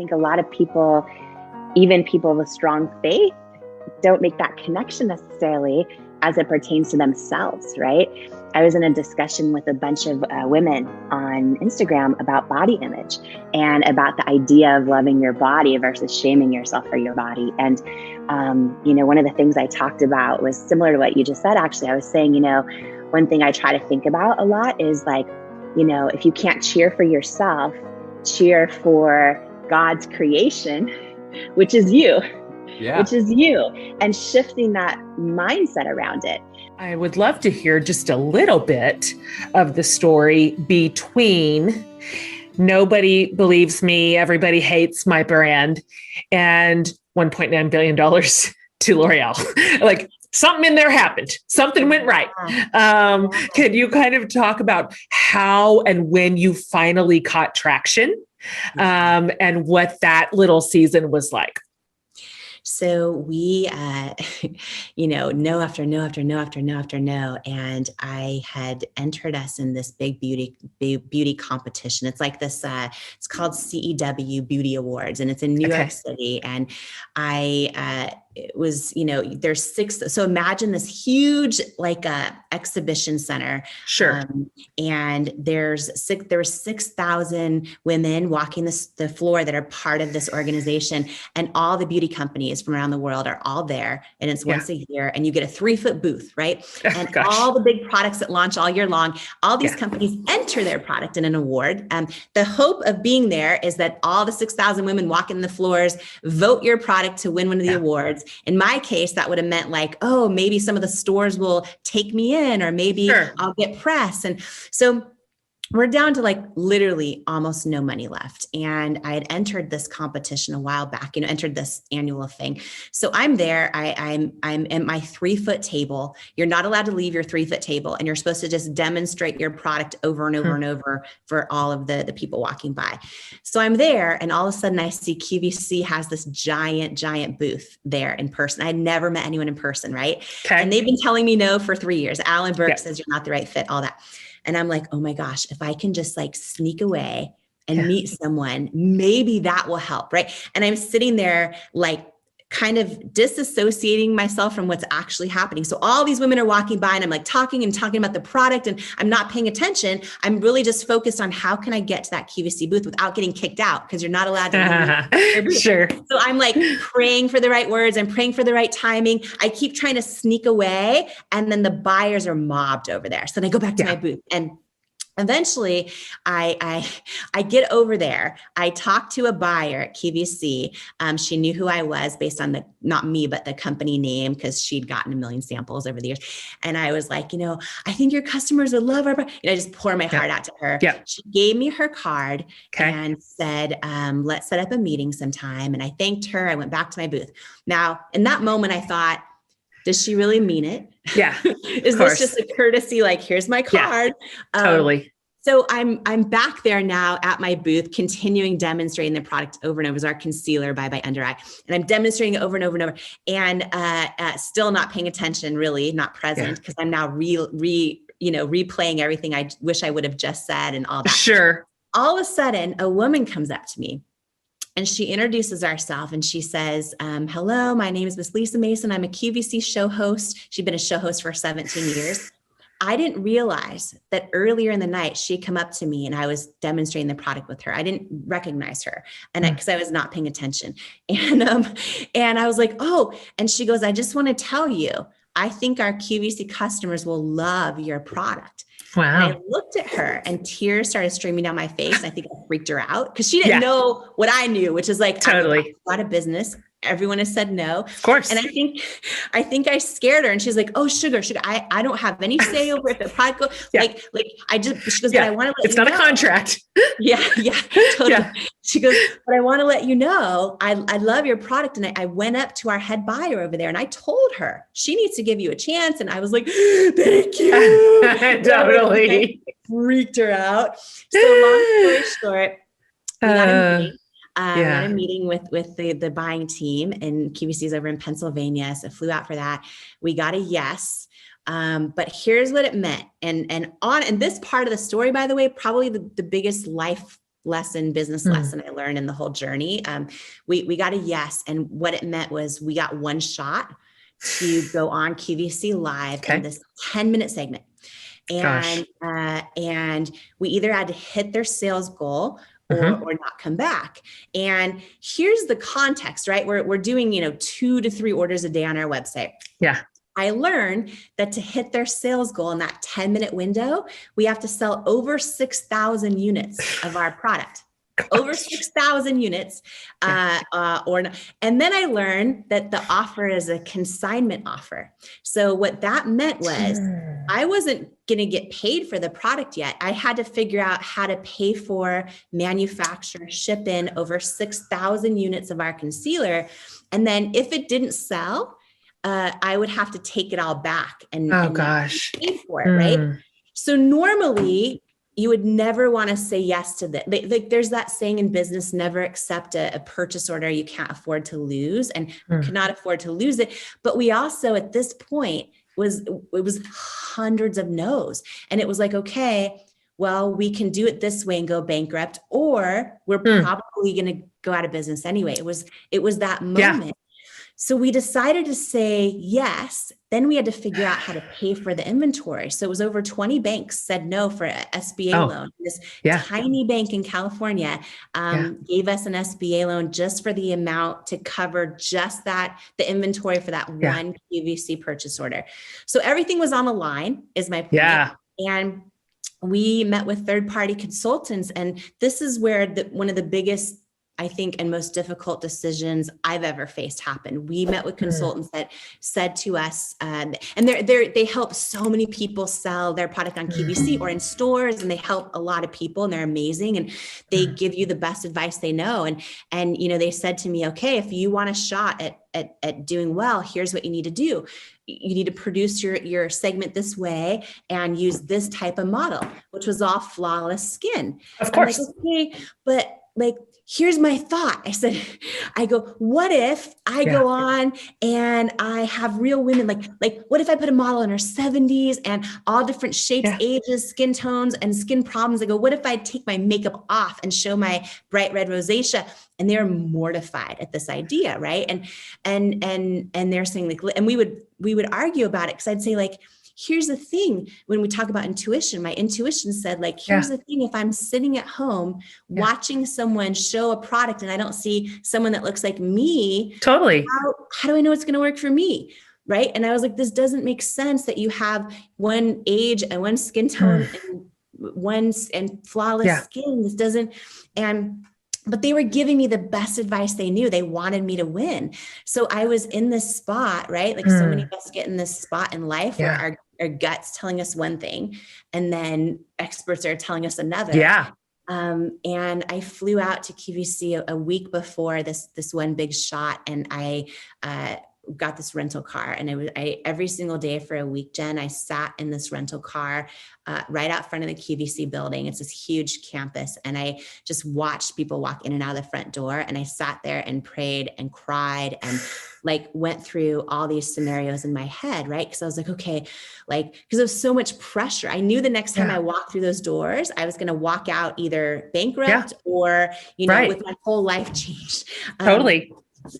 think a lot of people, even people with strong faith, don't make that connection necessarily as it pertains to themselves, right? I was in a discussion with a bunch of women on Instagram about body image and about the idea of loving your body versus shaming yourself for your body. And, one of the things I talked about was similar to what you just said, actually. I was saying, one thing I try to think about a lot is like, if you can't cheer for yourself, cheer for God's creation, which is you. Yeah. Which is you, and shifting that mindset around it. I would love to hear just a little bit of the story between nobody believes me, everybody hates my brand, and $1.9 billion to L'Oreal. Like something in there happened. Something went right. Could you kind of talk about how and when you finally caught traction, and what that little season was like? So we, no after no after no after no after no. And I had entered us in this big beauty competition. It's like this, it's called CEW Beauty Awards, and it's in New York City. And it was, there's 6. So imagine this huge, like exhibition center. Sure. And there were 6,000 women walking the floor that are part of this organization, and all the beauty companies from around the world are all there. And it's once a year, and you get a 3-foot booth, right? And all the big products that launch all year long, all these companies enter their product in an award. The hope of being there is that all the 6,000 women walking the floors vote your product to win one of the awards. In my case, that would have meant like, oh, maybe some of the stores will take me in, or maybe I'll get press. And so we're down to like literally almost no money left. And I had entered this competition a while back, entered this annual thing. So I'm there, I'm at my 3-foot table. You're not allowed to leave your 3-foot table, and you're supposed to just demonstrate your product over and over and over for all of the people walking by. So I'm there, and all of a sudden I see QVC has this giant booth there in person. I had never met anyone in person, right? Okay. And they've been telling me no for 3 years. Alan Burke says you're not the right fit, all that. And I'm like, oh my gosh, if I can just like sneak away and meet someone, maybe that will help, right? And I'm sitting there like kind of disassociating myself from what's actually happening. So all these women are walking by, and I'm like talking about the product, and I'm not paying attention. I'm really just focused on how can I get to that QVC booth without getting kicked out, because you're not allowed to leave your booth. Sure. So I'm like praying for the right words. I'm praying for the right timing. I keep trying to sneak away, and then the buyers are mobbed over there. So then I go back to my booth, and eventually I get over there. I talked to a buyer at QVC. She knew who I was based on not me, but the company name, because she'd gotten a million samples over the years. And I was like, I think your customers would love our product. I just pour my heart out to her. Yeah. She gave me her card and said, let's set up a meeting sometime. And I thanked her. I went back to my booth. Now, in that moment, I thought, does she really mean it? Yeah. Is this just a courtesy? Like, here's my card. Yeah, totally. So I'm back there now at my booth, continuing demonstrating the product over and over. As our concealer by Under Eye, and I'm demonstrating it over and over and over, and still not paying attention, really not present, because I'm now replaying everything I wish I would have just said and all that. Sure. All of a sudden, a woman comes up to me. And she introduces herself, and she says, hello, my name is Miss Lisa Mason. I'm a QVC show host. She'd been a show host for 17 years. I didn't realize that earlier in the night, she'd come up to me and I was demonstrating the product with her. I didn't recognize her, and because I was not paying attention. And I was like, oh, and she goes, I just want to tell you, I think our QVC customers will love your product. Wow. And I looked at her, and tears started streaming down my face. I think I freaked her out, because she didn't know what I knew, which is like, totally a lot of business. Everyone has said no. Of course. And I think I scared her, and she's like, oh, sugar. I don't have any say over if the product goes, she goes, but I want to let it's you know. It's not a contract. Yeah, totally. Yeah. She goes, but I want to let you know, I love your product. And I went up to our head buyer over there, and I told her she needs to give you a chance. And I was like, thank you. Totally. I freaked her out. So long story short, we got a meeting. We had a meeting with the buying team, and QVC's over in Pennsylvania. So I flew out for that. We got a yes. But here's what it meant. And this part of the story, by the way, probably the biggest life business lesson I learned in the whole journey. We got a yes. And what it meant was we got one shot to go on QVC live in this 10-minute segment. And we either had to hit their sales goal or not come back. And here's the context, right? We're doing, 2 to 3 orders a day on our website. Yeah. I learned that to hit their sales goal in that 10-minute window, we have to sell over 6,000 units of our product. Over 6,000 units, and then I learned that the offer is a consignment offer. So what that meant was I wasn't going to get paid for the product yet. I had to figure out how to pay for, manufacture, ship in over 6,000 units of our concealer. And then if it didn't sell, I would have to take it all back and pay for it, right? So normally, you would never want to say yes to that. Like there's that saying in business, never accept a purchase order you can't afford to lose, and could not afford to lose it. But we also, at this point, it was hundreds of no's. And it was like, okay, well, we can do it this way and go bankrupt, or we're probably going to go out of business anyway. It was that moment. Yeah. So we decided to say yes. Then we had to figure out how to pay for the inventory. So it was over 20 banks said no for an SBA loan. This tiny bank in California gave us an SBA loan just for the amount to cover just the inventory for that one QVC purchase order. So everything was on the line, is my point. Yeah. And we met with third-party consultants. And this is where one of the biggest, I think, and most difficult decisions I've ever faced happened. We met with consultants that said to us, and they help so many people sell their product on QVC or in stores, and they help a lot of people, and they're amazing, and they give you the best advice they know. And they said to me, okay, if you want a shot at doing well, here's what you need to do. You need to produce your segment this way and use this type of model, which was all flawless skin. Of course. I'm like, okay, but here's my thought. I go, what if I go on and I have real women, like what if I put a model in her 70s and all different shapes, ages, skin tones, and skin problems? I go, what if I take my makeup off and show my bright red rosacea? And they're mortified at this idea, right? And they're saying and we would argue about it, because I'd say here's the thing, when we talk about intuition, my intuition said, here's the thing, if I'm sitting at home watching someone show a product and I don't see someone that looks like me, totally, how do I know it's going to work for me? Right. And I was like, this doesn't make sense that you have one age and one skin tone and flawless skin. This doesn't, but they were giving me the best advice they knew. They wanted me to win. So I was in this spot, right? So many of us get in this spot in life where our gut's telling us one thing, and then experts are telling us another. Yeah. And I flew out to QVC a week before this one big shot, and I got this rental car, and I every single day for a week, Jen, I sat in this rental car right out front of the QVC building. It's this huge campus, and I just watched people walk in and out of the front door, and I sat there and prayed and cried and went through all these scenarios in my head, right? Because I was like, okay, because there was so much pressure. I knew the next time I walked through those doors, I was going to walk out either bankrupt or with my whole life changed. Totally.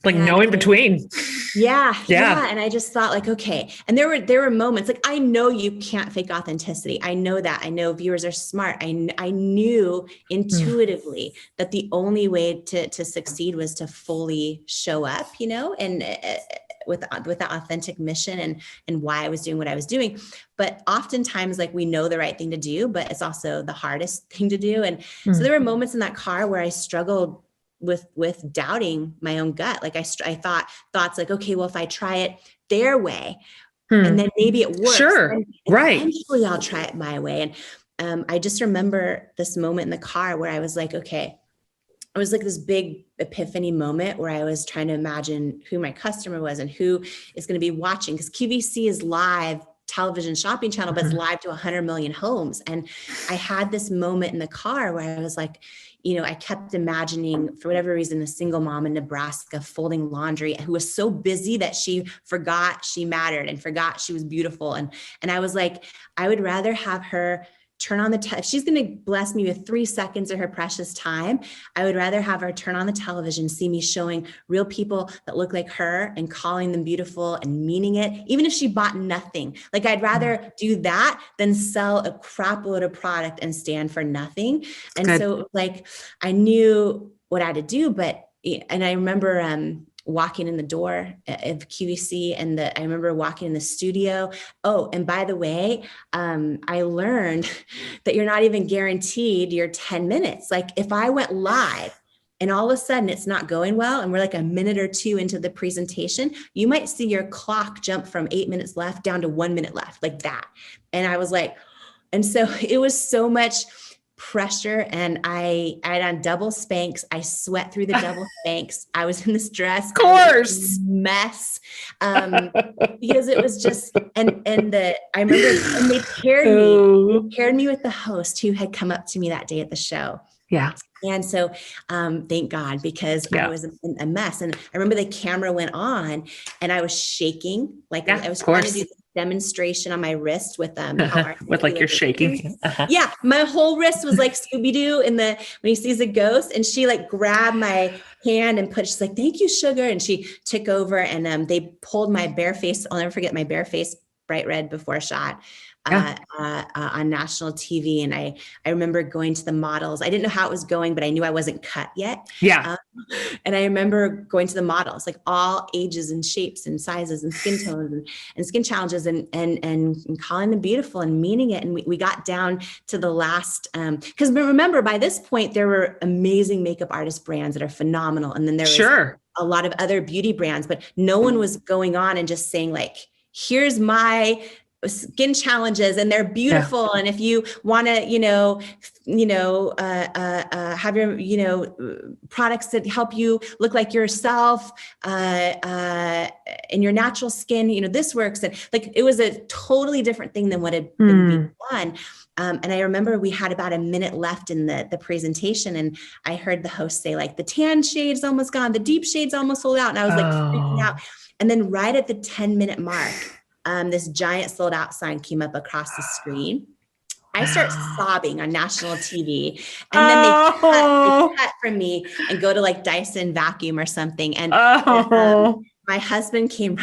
No in between. Yeah. And I just thought okay. And there were moments I know you can't fake authenticity. I know that. I know viewers are smart. I knew intuitively that the only way to succeed was to fully show up, and with that authentic mission and why I was doing what I was doing. But oftentimes we know the right thing to do, but it's also the hardest thing to do. And so there were moments in that car where I struggled with doubting my own gut. I thought thoughts okay, well, if I try it their way and then maybe it works, sure, right, eventually I'll try it my way. And I just remember this moment in the car where I was okay, it was this big epiphany moment where I was trying to imagine who my customer was and who is going to be watching, because QVC is live television shopping channel, but it's live to 100 million homes. And I had this moment in the car where I was I kept imagining, for whatever reason, a single mom in Nebraska folding laundry who was so busy that she forgot she mattered and forgot she was beautiful. And I was I would rather have her turn on if she's going to bless me with 3 seconds of her precious time, I would rather have her turn on the television, see me showing real people that look like her and calling them beautiful and meaning it, even if she bought nothing. Like, I'd rather do that than sell a crap load of product and stand for nothing. And Good. so like, I knew what I had to do, and I remember, walking in the door of QVC, and I remember walking in the studio. Oh, and by the way, I learned that you're not even guaranteed your 10 minutes. Like, if I went live and all of a sudden it's not going well, and we're like a minute or two into the presentation, you might see your clock jump from 8 minutes left down to 1 minute left, like that. And I was like, and so it was so much pressure, and I had on double Spanx. I sweat through the double Spanx. I was in this dress, Of course, mess, because it was just, I remember, and they paired me with the host who had come up to me that day at the show. Yeah. And so, thank God, because I was a mess. And I remember the camera went on and I was shaking. Like, I was trying to do this demonstration on my wrist with with like you're shaking. Yeah. My whole wrist was like Scooby-Doo when he sees a ghost, and she like grabbed my hand and she's like, "Thank you, sugar." And she took over, and they pulled my bare face. I'll never forget my bare face, bright red before shot. On national TV. And I remember going to the models. I didn't know how it was going, but I knew I wasn't cut yet. Yeah. And I remember going to the models, like all ages and shapes and sizes and skin tones and skin challenges, and calling them beautiful and meaning it. And we got down to the last, because remember, by this point, there were amazing makeup artist brands that are phenomenal. And then there was a lot of other beauty brands, but no one was going on and just saying like, "Here's my skin challenges and they're beautiful." Yeah. And if you want to, have your, products that help you look like yourself, in your natural skin, this works. And like, it was a totally different thing than what had been being done. And I remember we had about a minute left in the presentation, and I heard the host say like, "The tan shade's almost gone. The deep shade's almost sold out." And I was like freaking out. And then right at the 10-minute mark, this giant sold out sign came up across the screen. I start sobbing on national TV, and then they cut from me and go to like Dyson vacuum or something. And my husband came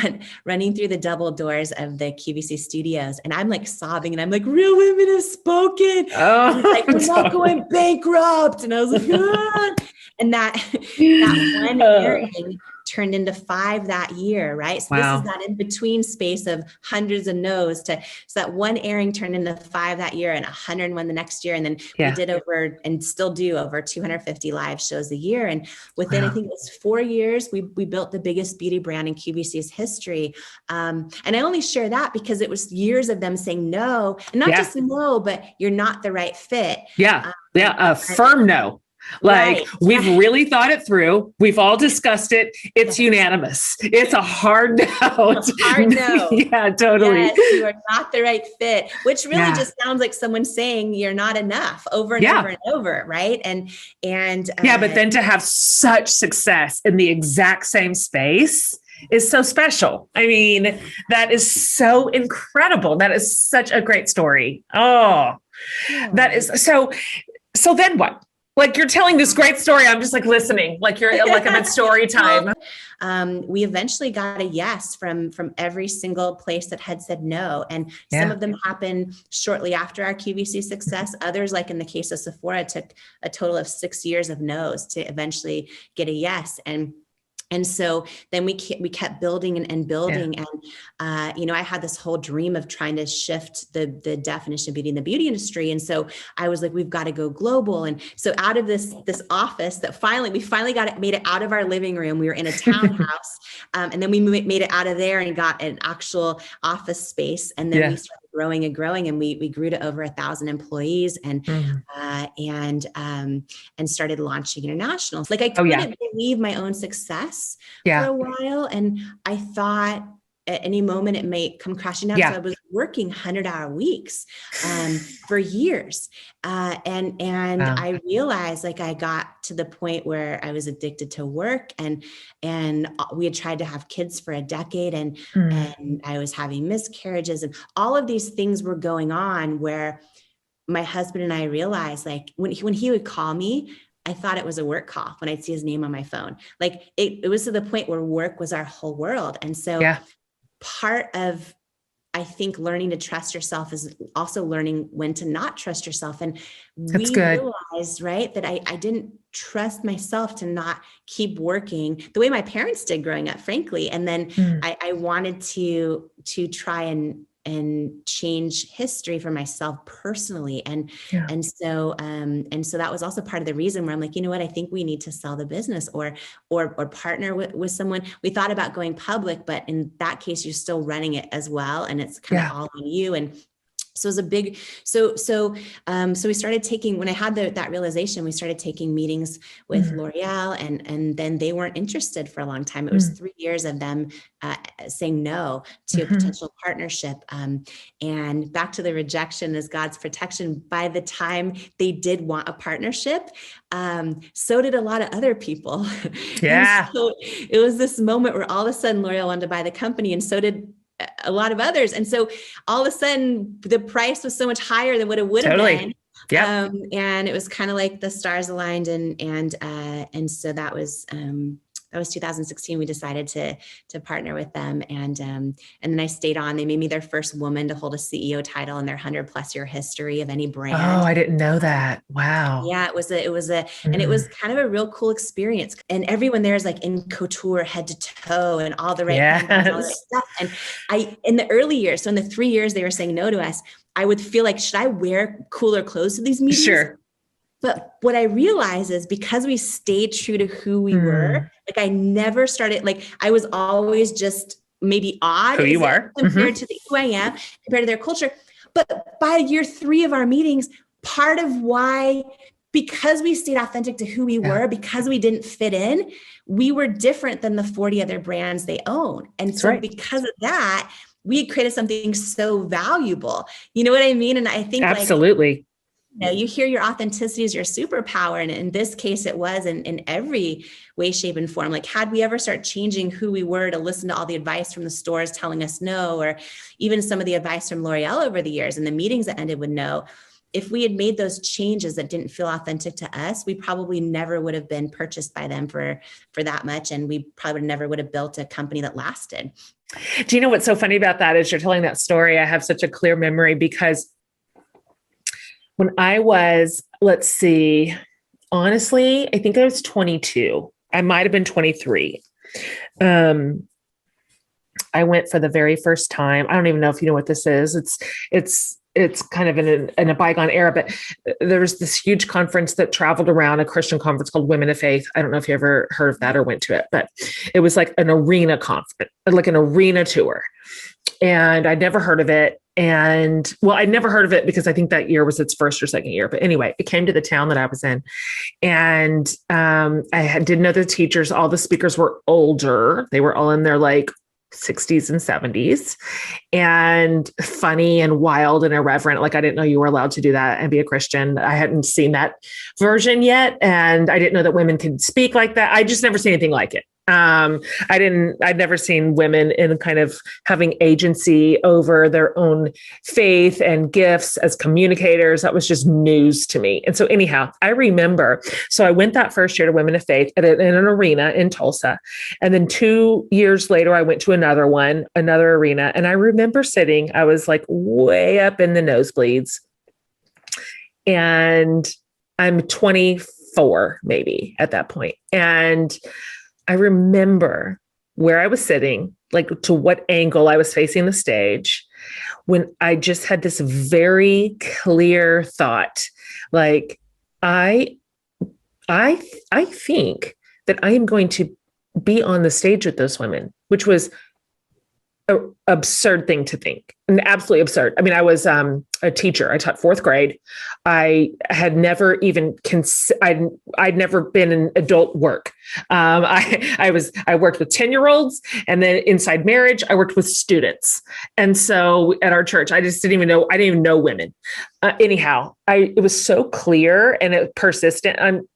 running through the double doors of the QVC studios, and I'm like sobbing, and I'm like, "Real women have spoken." And he's like, "We're not going bankrupt." And I was like, "Ah." And that one airing turned into 5 that year, right? So this is that in between space of hundreds of no's so that one airing turned into 5 that year and 101 the next year. And then we did over, and still do, over 250 live shows a year. And within, I think it was 4 years, we built the biggest beauty brand in QVC's history. And I only share that because it was years of them saying no, and not just no, but you're not the right fit. A firm no. Like, we've really thought it through. We've all discussed it. It's unanimous. It's a hard no. Hard no. Yeah, totally. Yes, you are not the right fit, which really just sounds like someone saying you're not enough over and over and over. Right. And but then to have such success in the exact same space is so special. I mean, that is so incredible. That is such a great story. That is so then what? Like, you're telling this great story. I'm just like listening, like you're like I'm at story time. We eventually got a yes from every single place that had said no. And some of them happened shortly after our QVC success. Others, like in the case of Sephora, took a total of 6 years of no's to eventually get a yes. And so then we kept building and building. And, I had this whole dream of trying to shift the definition of beauty in the beauty industry. And so I was like, we've got to go global. And so out of this office that we finally made it out of our living room. We were in a townhouse. And then we made it out of there and got an actual office space. And then we started growing and we grew to over 1,000 employees and started launching international. Like, I couldn't believe my own success for a while. And I thought at any moment it may come crashing down. So I was working 100-hour weeks for years. I realized, like, I got to the point where I was addicted to work, and we had tried to have kids for a decade, and I was having miscarriages, and all of these things were going on where my husband and I realized, like, when he would call me, I thought it was a work call when I'd see his name on my phone. Like it was to the point where work was our whole world. And so part of, I think, learning to trust yourself is also learning when to not trust yourself. And we realized, right, that I didn't trust myself to not keep working the way my parents did growing up, frankly. And then I wanted to try and change history for myself personally. And so that was also part of the reason where I'm like, you know what, I think we need to sell the business or partner with someone. We thought about going public, but in that case, you're still running it as well. And it's kind of all on you. And so it was a big, so we started taking, when I had that realization, we started taking meetings with L'Oreal, and then they weren't interested for a long time. It was 3 years of them saying no to a potential partnership. And back to the rejection is God's protection. By the time they did want a partnership, so did a lot of other people. Yeah. So it was this moment where all of a sudden L'Oreal wanted to buy the company, and so did a lot of others. And so all of a sudden the price was so much higher than what it would have been. Yeah. And it was kind of like the stars aligned, and so that was 2016. We decided to partner with them. And then I stayed on. They made me their first woman to hold a CEO title in their 100+ year history of any brand. Oh, I didn't know that. Wow. Yeah, it was and it was kind of a real cool experience. And everyone there is like in couture, head to toe, and all the right handbags, all the right stuff. And in the early years, so in the 3 years they were saying no to us, I would feel like, should I wear cooler clothes to these meetings? Sure. But what I realized is, because we stayed true to who we were, like I never started, like I was always just maybe odd who you are compared to who I am, compared to their culture. But by year 3 of our meetings, part of why, because we stayed authentic to who we were, because we didn't fit in, we were different than the 40 other brands they own. And so because of that, we had created something so valuable. You know what I mean? And I think absolutely. You hear your authenticity is your superpower. And in this case, it was in every way, shape, and form. Like, had we ever start changing who we were to listen to all the advice from the stores telling us no, or even some of the advice from L'Oreal over the years and the meetings that ended with no, if we had made those changes that didn't feel authentic to us, we probably never would have been purchased by them for that much. And we probably never would have built a company that lasted. Do you know what's so funny about that? As you're telling that story, I have such a clear memory, because when I was, let's see, honestly, I think I was 22. I might've been 23. I went for the very first time. I don't even know if you know what this is. It's kind of in a bygone era, but there was this huge conference that traveled around, a Christian conference called Women of Faith. I don't know if you ever heard of that or went to it, but it was like an arena conference, like an arena tour. And I'd never heard of it. And I'd never heard of it because I think that year was its first or second year. But anyway, it came to the town that I was in. And didn't know the teachers. All the speakers were older. They were all in their like 60s and 70s, and funny and wild and irreverent. Like, I didn't know you were allowed to do that and be a Christian. I hadn't seen that version yet. And I didn't know that women could speak like that. I just never seen anything like it. I'd never seen women in kind of having agency over their own faith and gifts as communicators. That was just news to me. And so anyhow, I remember, so I went that first year to Women of Faith in an arena in Tulsa. And then 2 years later, I went to another arena. And I remember sitting, I was like way up in the nosebleeds, and I'm 24 maybe at that point. And I remember where I was sitting, like to what angle I was facing the stage, when I just had this very clear thought, like, I think that I am going to be on the stage with those women, which was an absurd thing to think, and absolutely absurd. I mean, I was a teacher. I taught fourth grade. I had never even I'd never been in adult work. I worked with 10-year-olds, and then inside marriage, I worked with students. And so at our church, I didn't even know women. Anyhow, it was so clear and it persistent.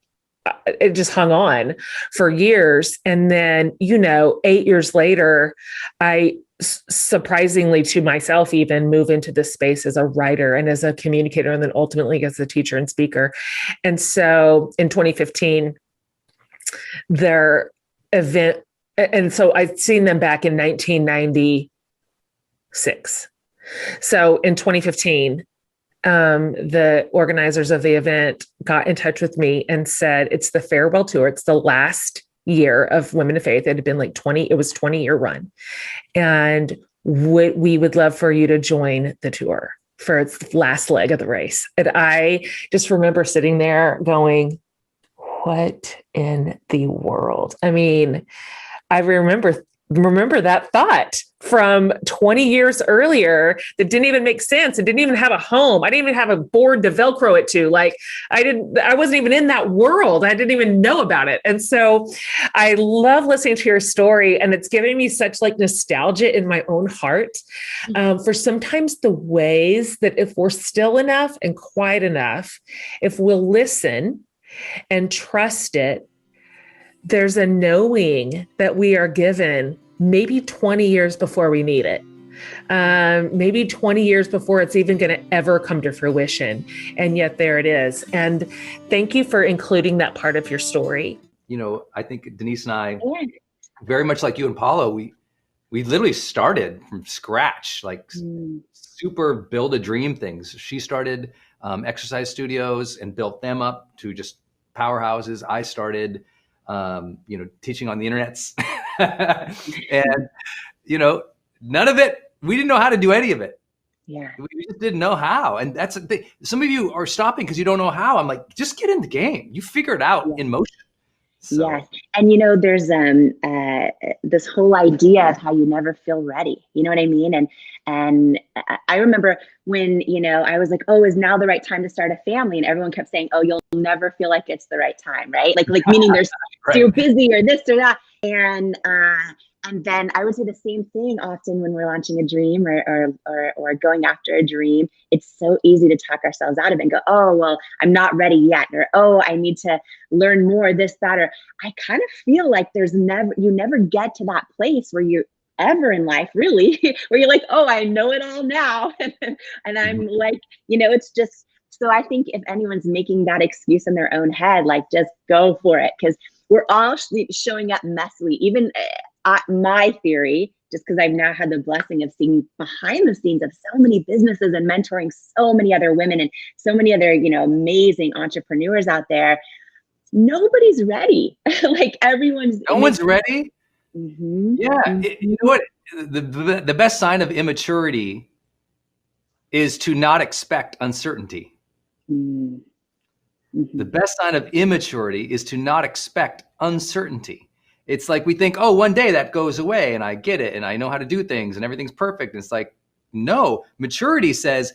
It just hung on for years. And then, 8 years later, I surprisingly to myself, even move into this space as a writer and as a communicator, and then ultimately as a teacher and speaker. And so in 2015, their event, and so I'd seen them back in 1996. So in 2015, the organizers of the event got in touch with me and said, it's the farewell tour. It's the last year of Women of Faith. It had been like 20-year run. And we would love for you to join the tour for its last leg of the race. And I just remember sitting there going, what in the world? I mean, I remember that thought from 20 years earlier that didn't even make sense. It didn't even have a home. I didn't even have a board to Velcro it to. Like I wasn't even in that world. I didn't even know about it. And so I love listening to your story, and it's giving me such like nostalgia in my own heart for sometimes the ways that if we're still enough and quiet enough, if we'll listen and trust it, there's a knowing that we are given maybe 20 years before we need it. Maybe 20 years before it's even going to ever come to fruition. And yet there it is. And thank you for including that part of your story. You know, I think Denise and I, very much like you and Paulo, we literally started from scratch, like super build a dream things. She started exercise studios and built them up to just powerhouses. I started teaching on the internets and, none of it, we didn't know how to do any of it. Yeah. We just didn't know how. And that's the thing. Some of you are stopping because you don't know how. I'm like, just get in the game. You figure it out in motion. So. Yes. And, there's this whole idea of how you never feel ready. You know what I mean? And I remember when, I was like, oh, is now the right time to start a family? And everyone kept saying, oh, you'll never feel like it's the right time, right? Like meaning there's right. You're busy or this or that. And then I would say the same thing often when we're launching a dream or going after a dream. It's so easy to talk ourselves out of it and go, oh, well, I'm not ready yet. Or, oh, I need to learn more, this, that. Or I kind of feel like you never get to that place where you're ever in life, really, where you're like, oh, I know it all now. And I'm like, it's just, so I think if anyone's making that excuse in their own head, like just go for it. Because we're all showing up messily, even my theory, just because I've now had the blessing of seeing behind the scenes of so many businesses and mentoring so many other women and so many other, amazing entrepreneurs out there. Nobody's ready. Like no one's ready. Mm-hmm. Yeah. Mm-hmm. You know what? The best sign of immaturity is to not expect uncertainty. Mm-hmm. The best sign of immaturity is to not expect uncertainty. It's like we think, oh, one day that goes away and I get it and I know how to do things and everything's perfect. And it's like, no, maturity says,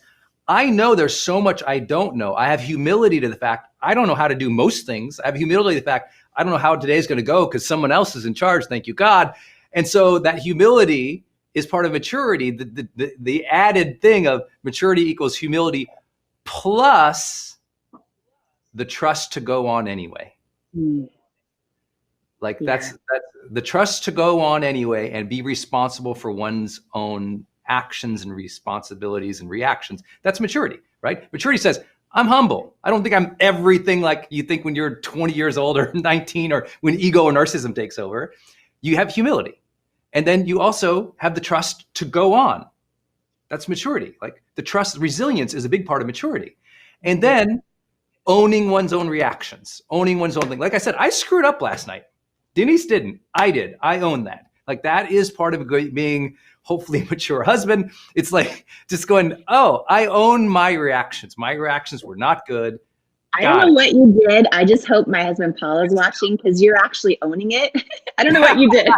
I know there's so much I don't know. I have humility to the fact I don't know how to do most things. I have humility to the fact I don't know how today's going to go because someone else is in charge. Thank you, God. And so that humility is part of maturity. The added thing of maturity equals humility plus the trust to go on anyway. Like that's the trust to go on anyway and be responsible for one's own actions and responsibilities and reactions. That's maturity, right? Maturity says, I'm humble. I don't think I'm everything like you think when you're 20 years old or 19 or when ego or narcissism takes over. You have humility. And then you also have the trust to go on. That's maturity. Like the trust, resilience is a big part of maturity. And then owning one's own reactions, owning one's own thing. Like I said, I screwed up last night. Denise didn't. I did. I own that. Like that is part of being hopefully a mature husband. It's like just going, oh, I own my reactions. My reactions were not good. I don't know what you did. I just hope my husband Paul is watching because you're actually owning it. I don't know what you did.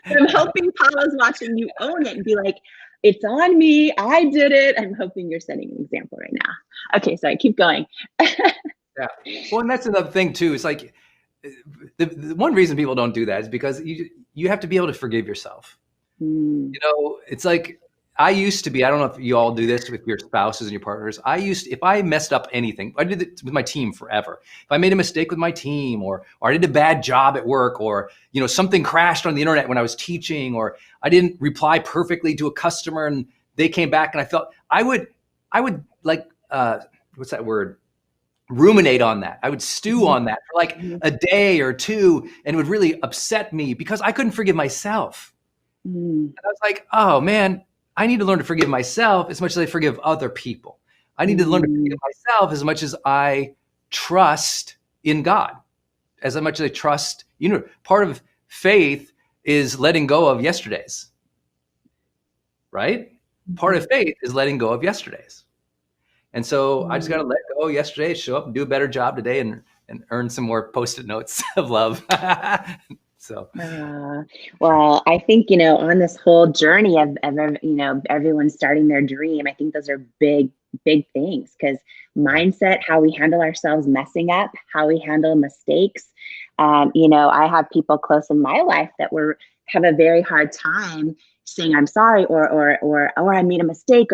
So I'm hoping Paul is watching you own it and be like, it's on me. I did it. I'm hoping you're setting an example right now. Okay, sorry, keep going. Yeah. Well, and that's another thing too. It's like the one reason people don't do that is because you have to be able to forgive yourself. It's like I used to be, I don't know if you all do this with your spouses and your partners. If I messed up anything, I did it with my team forever. If I made a mistake with my team, or I did a bad job at work, or, something crashed on the internet when I was teaching, or I didn't reply perfectly to a customer and they came back, and I felt I would like, what's that word? Ruminate on that. I would stew on that for like a day or two, and it would really upset me because I couldn't forgive myself. And I was like, oh man, I need to learn to forgive myself as much as I forgive other people. I need to learn to forgive myself as much as I trust in God, as much as I trust, part of faith is letting go of yesterdays, right? Part of faith is letting go of yesterdays. And so I just got to let go of yesterday, show up and do a better job today, and earn some more Post-it notes of love. So, well, I think, on this whole journey of everyone starting their dream, I think those are big, big things, because mindset, how we handle ourselves messing up, how we handle mistakes. I have people close in my life that have a very hard time saying I'm sorry, or I made a mistake,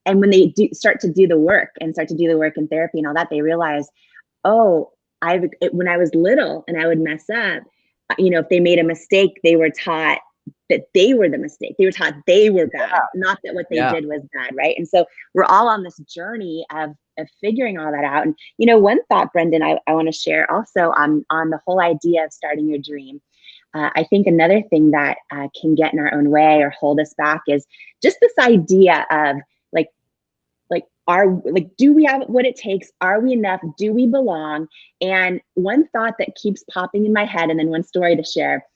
and when they start to do the work in therapy and all that, they realize, when I was little and I would mess up, if they made a mistake, they were taught that they were the mistake. They were taught they were bad, not that what they did was bad, right? And so we're all on this journey of figuring all that out. And, one thought, Brendan, I want to share also on the whole idea of starting your dream. I think another thing that can get in our own way or hold us back is just this idea of do we have what it takes? Are we enough? Do we belong? And one thought that keeps popping in my head, and then one story to share,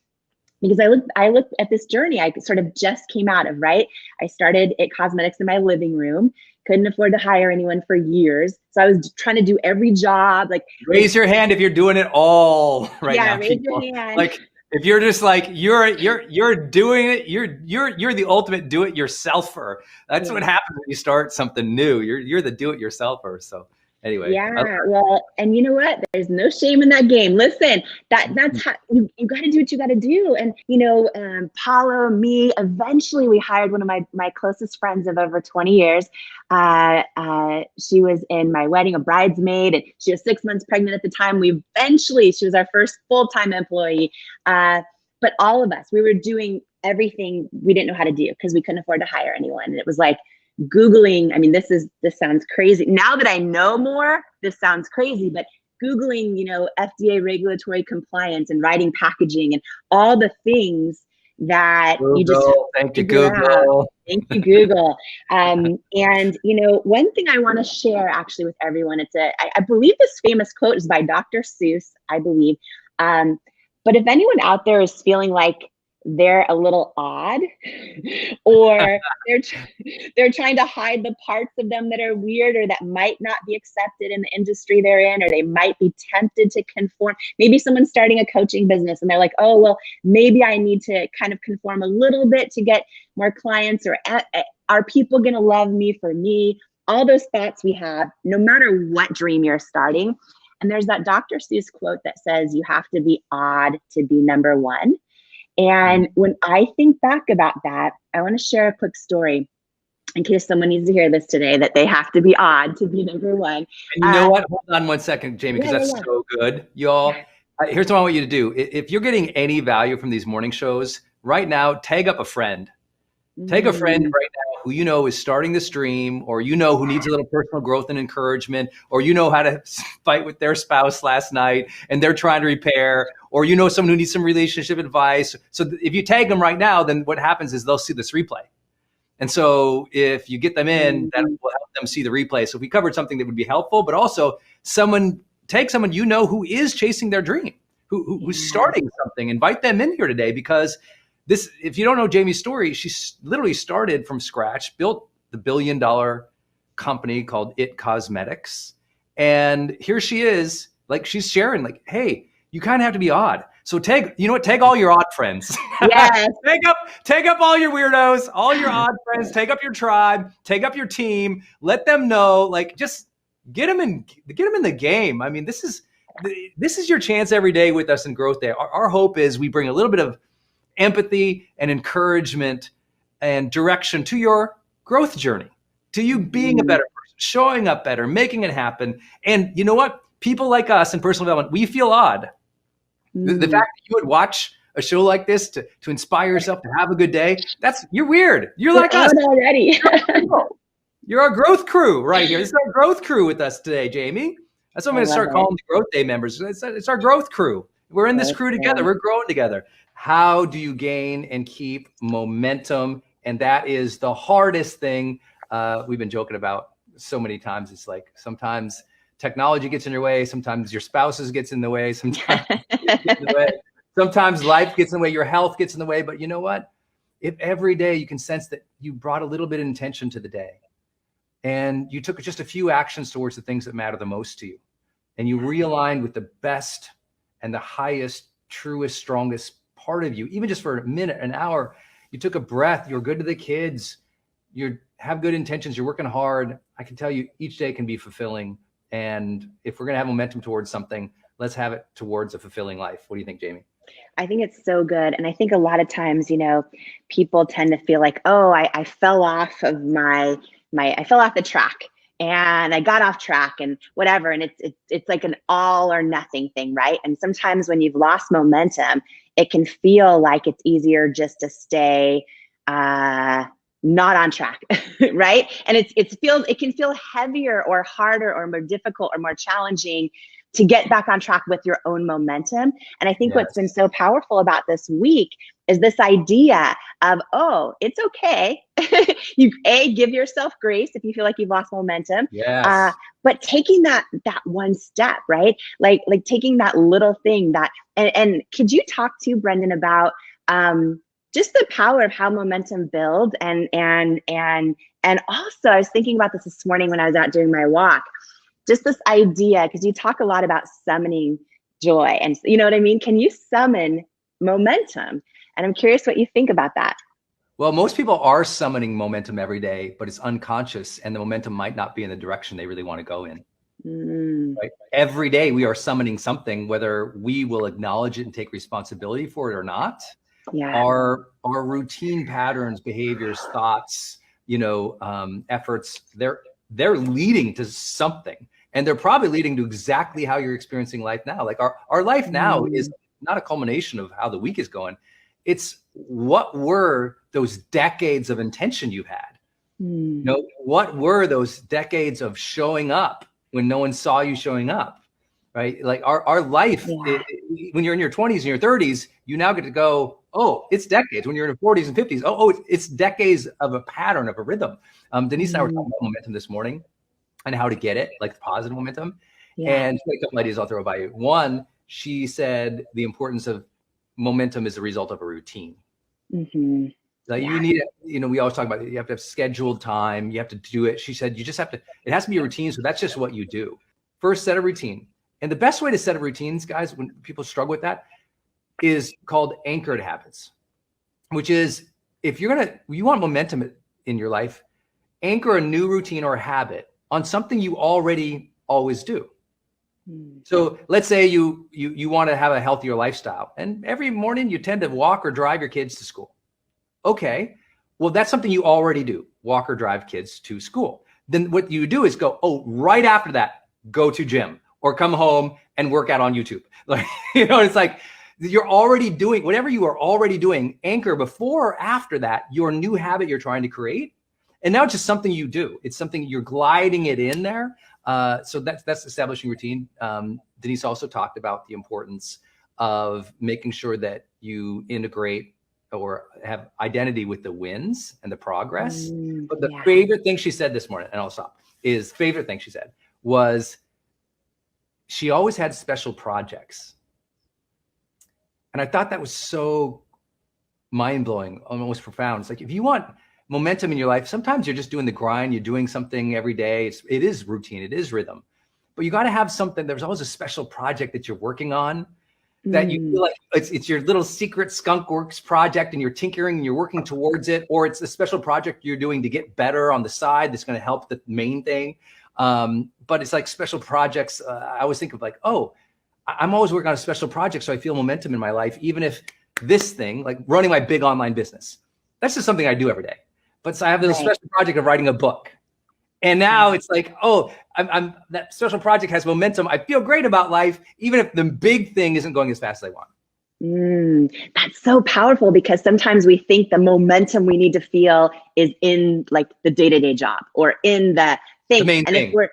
because I looked at this journey I sort of just came out of, right? I started IT Cosmetics in my living room, couldn't afford to hire anyone for years. So I was trying to do every job. Raise your hand if you're doing it all right now. Yeah, raise your hand. If you're just you're doing it, you're the ultimate do-it-yourselfer. That's what happens when you start something new. You're the do-it-yourselfer. So anyway. Yeah, well, and you know what? There's no shame in that game. Listen, that's how you got to do what you got to do. And Paulo, me, eventually we hired one of my closest friends of over 20 years. She was in my wedding, a bridesmaid, and she was 6 months pregnant at the time. She was our first full-time employee. But all of us, we were doing everything we didn't know how to do because we couldn't afford to hire anyone. And it was like Googling. I mean, this sounds crazy. Now that I know more, this sounds crazy, but Googling, FDA regulatory compliance and writing packaging and all the things that Google, you just thank you, Google. Thank you, Google. And one thing I want to share actually with everyone, I believe this famous quote is by Dr. Seuss, I believe. But if anyone out there is feeling like they're a little odd, or they're trying to hide the parts of them that are weird or that might not be accepted in the industry they're in, or they might be tempted to conform. Maybe someone's starting a coaching business and they're like, oh, well, maybe I need to kind of conform a little bit to get more clients, or are people going to love me for me? All those thoughts we have, no matter what dream you're starting. And there's that Dr. Seuss quote that says, you have to be odd to be number one. And when I think back about that, I want to share a quick story in case someone needs to hear this today, that they have to be odd to be number one. And you know what? Hold on 1 second, Jamie, because that's so good. Y'all, here's what I want you to do. If you're getting any value from these morning shows right now, tag up a friend. Take a friend right now who you know is starting this dream, or who needs a little personal growth and encouragement, or how to fight with their spouse last night and they're trying to repair, or someone who needs some relationship advice. So if you tag them right now, then what happens is they'll see this replay. And so if you get them in, that will help them see the replay. So if we covered something that would be helpful, but also take someone who is chasing their dream, who's starting something, invite them in here today, because if you don't know Jamie's story, she literally started from scratch, built the $1 billion company called IT Cosmetics. And here she is, she's sharing, hey, you kind of have to be odd. So tag all your odd friends. Yes. Take up all your weirdos, all your odd friends, take up your tribe, take up your team, let them know, just get them in the game. I mean, this is your chance every day with us in Growth Day. Our hope is we bring a little bit of empathy and encouragement and direction to your growth journey, to you being a better person, showing up better, making it happen. And you know what? People like us in personal development, we feel odd. The fact that you would watch a show like this to inspire yourself to have a good day, you're weird. You're like us already. You're our growth crew right here. This is our growth crew with us today, Jamie. That's what I'm going to start calling the Growth Day members. It's our growth crew. We're in this crew together. We're growing together. How do you gain and keep momentum? And that is the hardest thing we've been joking about so many times. It's like sometimes technology gets in your way. Sometimes your spouses gets in the way. Sometimes sometimes life gets in the way. Your health gets in the way. But you know what? If every day you can sense that you brought a little bit of intention to the day and you took just a few actions towards the things that matter the most to you, and you realigned with the best and the highest, truest, strongest part of you, even just for a minute, an hour, you took a breath, you're good to the kids, you have good intentions, you're working hard. I can tell you each day can be fulfilling. And if we're going to have momentum towards something, let's have it towards a fulfilling life. What do you think, Jamie? I think it's so good. And I think a lot of times, people tend to feel like, oh, I fell off of I fell off the track and I got off track and whatever. And it's like an all or nothing thing, right? And sometimes when you've lost momentum, it can feel like it's easier just to stay not on track, right? And it can feel heavier or harder or more difficult or more challenging to get back on track with your own momentum. And I think what's been so powerful about this week is this idea of, oh, it's okay. You give yourself grace if you feel like you've lost momentum. Yes. But taking that one step, right? Like taking that little thing and could you talk to Brendan about just the power of how momentum builds and also I was thinking about this morning when I was out doing my walk. Just this idea, because you talk a lot about summoning joy, and you know what I mean? Can you summon momentum? And I'm curious what you think about that. Well, most people are summoning momentum every day, but it's unconscious, and the momentum might not be in the direction they really want to go in. Right? Every day we are summoning something, whether we will acknowledge it and take responsibility for it or not. Yeah. Our routine patterns, behaviors, thoughts, efforts, they're leading to something. And they're probably leading to exactly how you're experiencing life now. Like our life now is not a culmination of how the week is going. It's what were those decades of intention you had? What were those decades of showing up when no one saw you showing up, right? Like our life, when you're in your 20s and your 30s, you now get to go, oh, it's decades. When you're in your 40s and 50s, it's decades of a pattern, of a rhythm. Denise and I were talking about momentum this morning and how to get it, like positive momentum. And she had a couple ideas I'll throw by you. One, she said the importance of momentum is a result of a routine. Like you need it, we always talk about it. You have to have scheduled time. You have to do it. She said, you just have to, it has to be a routine. So that's just what you do. First, set a routine. And the best way to set up routines, guys, when people struggle with that, is called anchored habits, which is if you want momentum in your life, anchor a new routine or habit on something you already always do. So let's say you want to have a healthier lifestyle, and every morning you tend to walk or drive your kids to school. Okay, well, that's something you already do, walk or drive kids to school. Then what you do is go, right after that, go to gym or come home and work out on YouTube. Like, it's like you're already doing whatever you are already doing, anchor before or after that, your new habit you're trying to create. And now it's just something you do. It's something you're gliding it in there. So that's establishing routine. Denise also talked about the importance of making sure that you integrate or have identity with the wins and the progress. But the favorite thing she said this morning, and I'll stop, favorite thing she said was she always had special projects. And I thought that was so mind-blowing, almost profound. It's like, if you want momentum in your life, sometimes you're just doing the grind, you're doing something every day. It is routine, it is rhythm. But you got to have something. There's always a special project that you're working on that you feel like it's your little secret skunk works project, and you're tinkering and you're working towards it, or it's a special project you're doing to get better on the side that's going to help the main thing. But it's like special projects. I always think of like, I'm always working on a special project, so I feel momentum in my life, even if this thing, like running my big online business, that's just something I do every day. But so I have this special project of writing a book. And now it's like, oh, I'm that special project has momentum. I feel great about life, even if the big thing isn't going as fast as I want. That's so powerful, because sometimes we think the momentum we need to feel is in like the day-to-day job or in the thing. The main thing. If we're,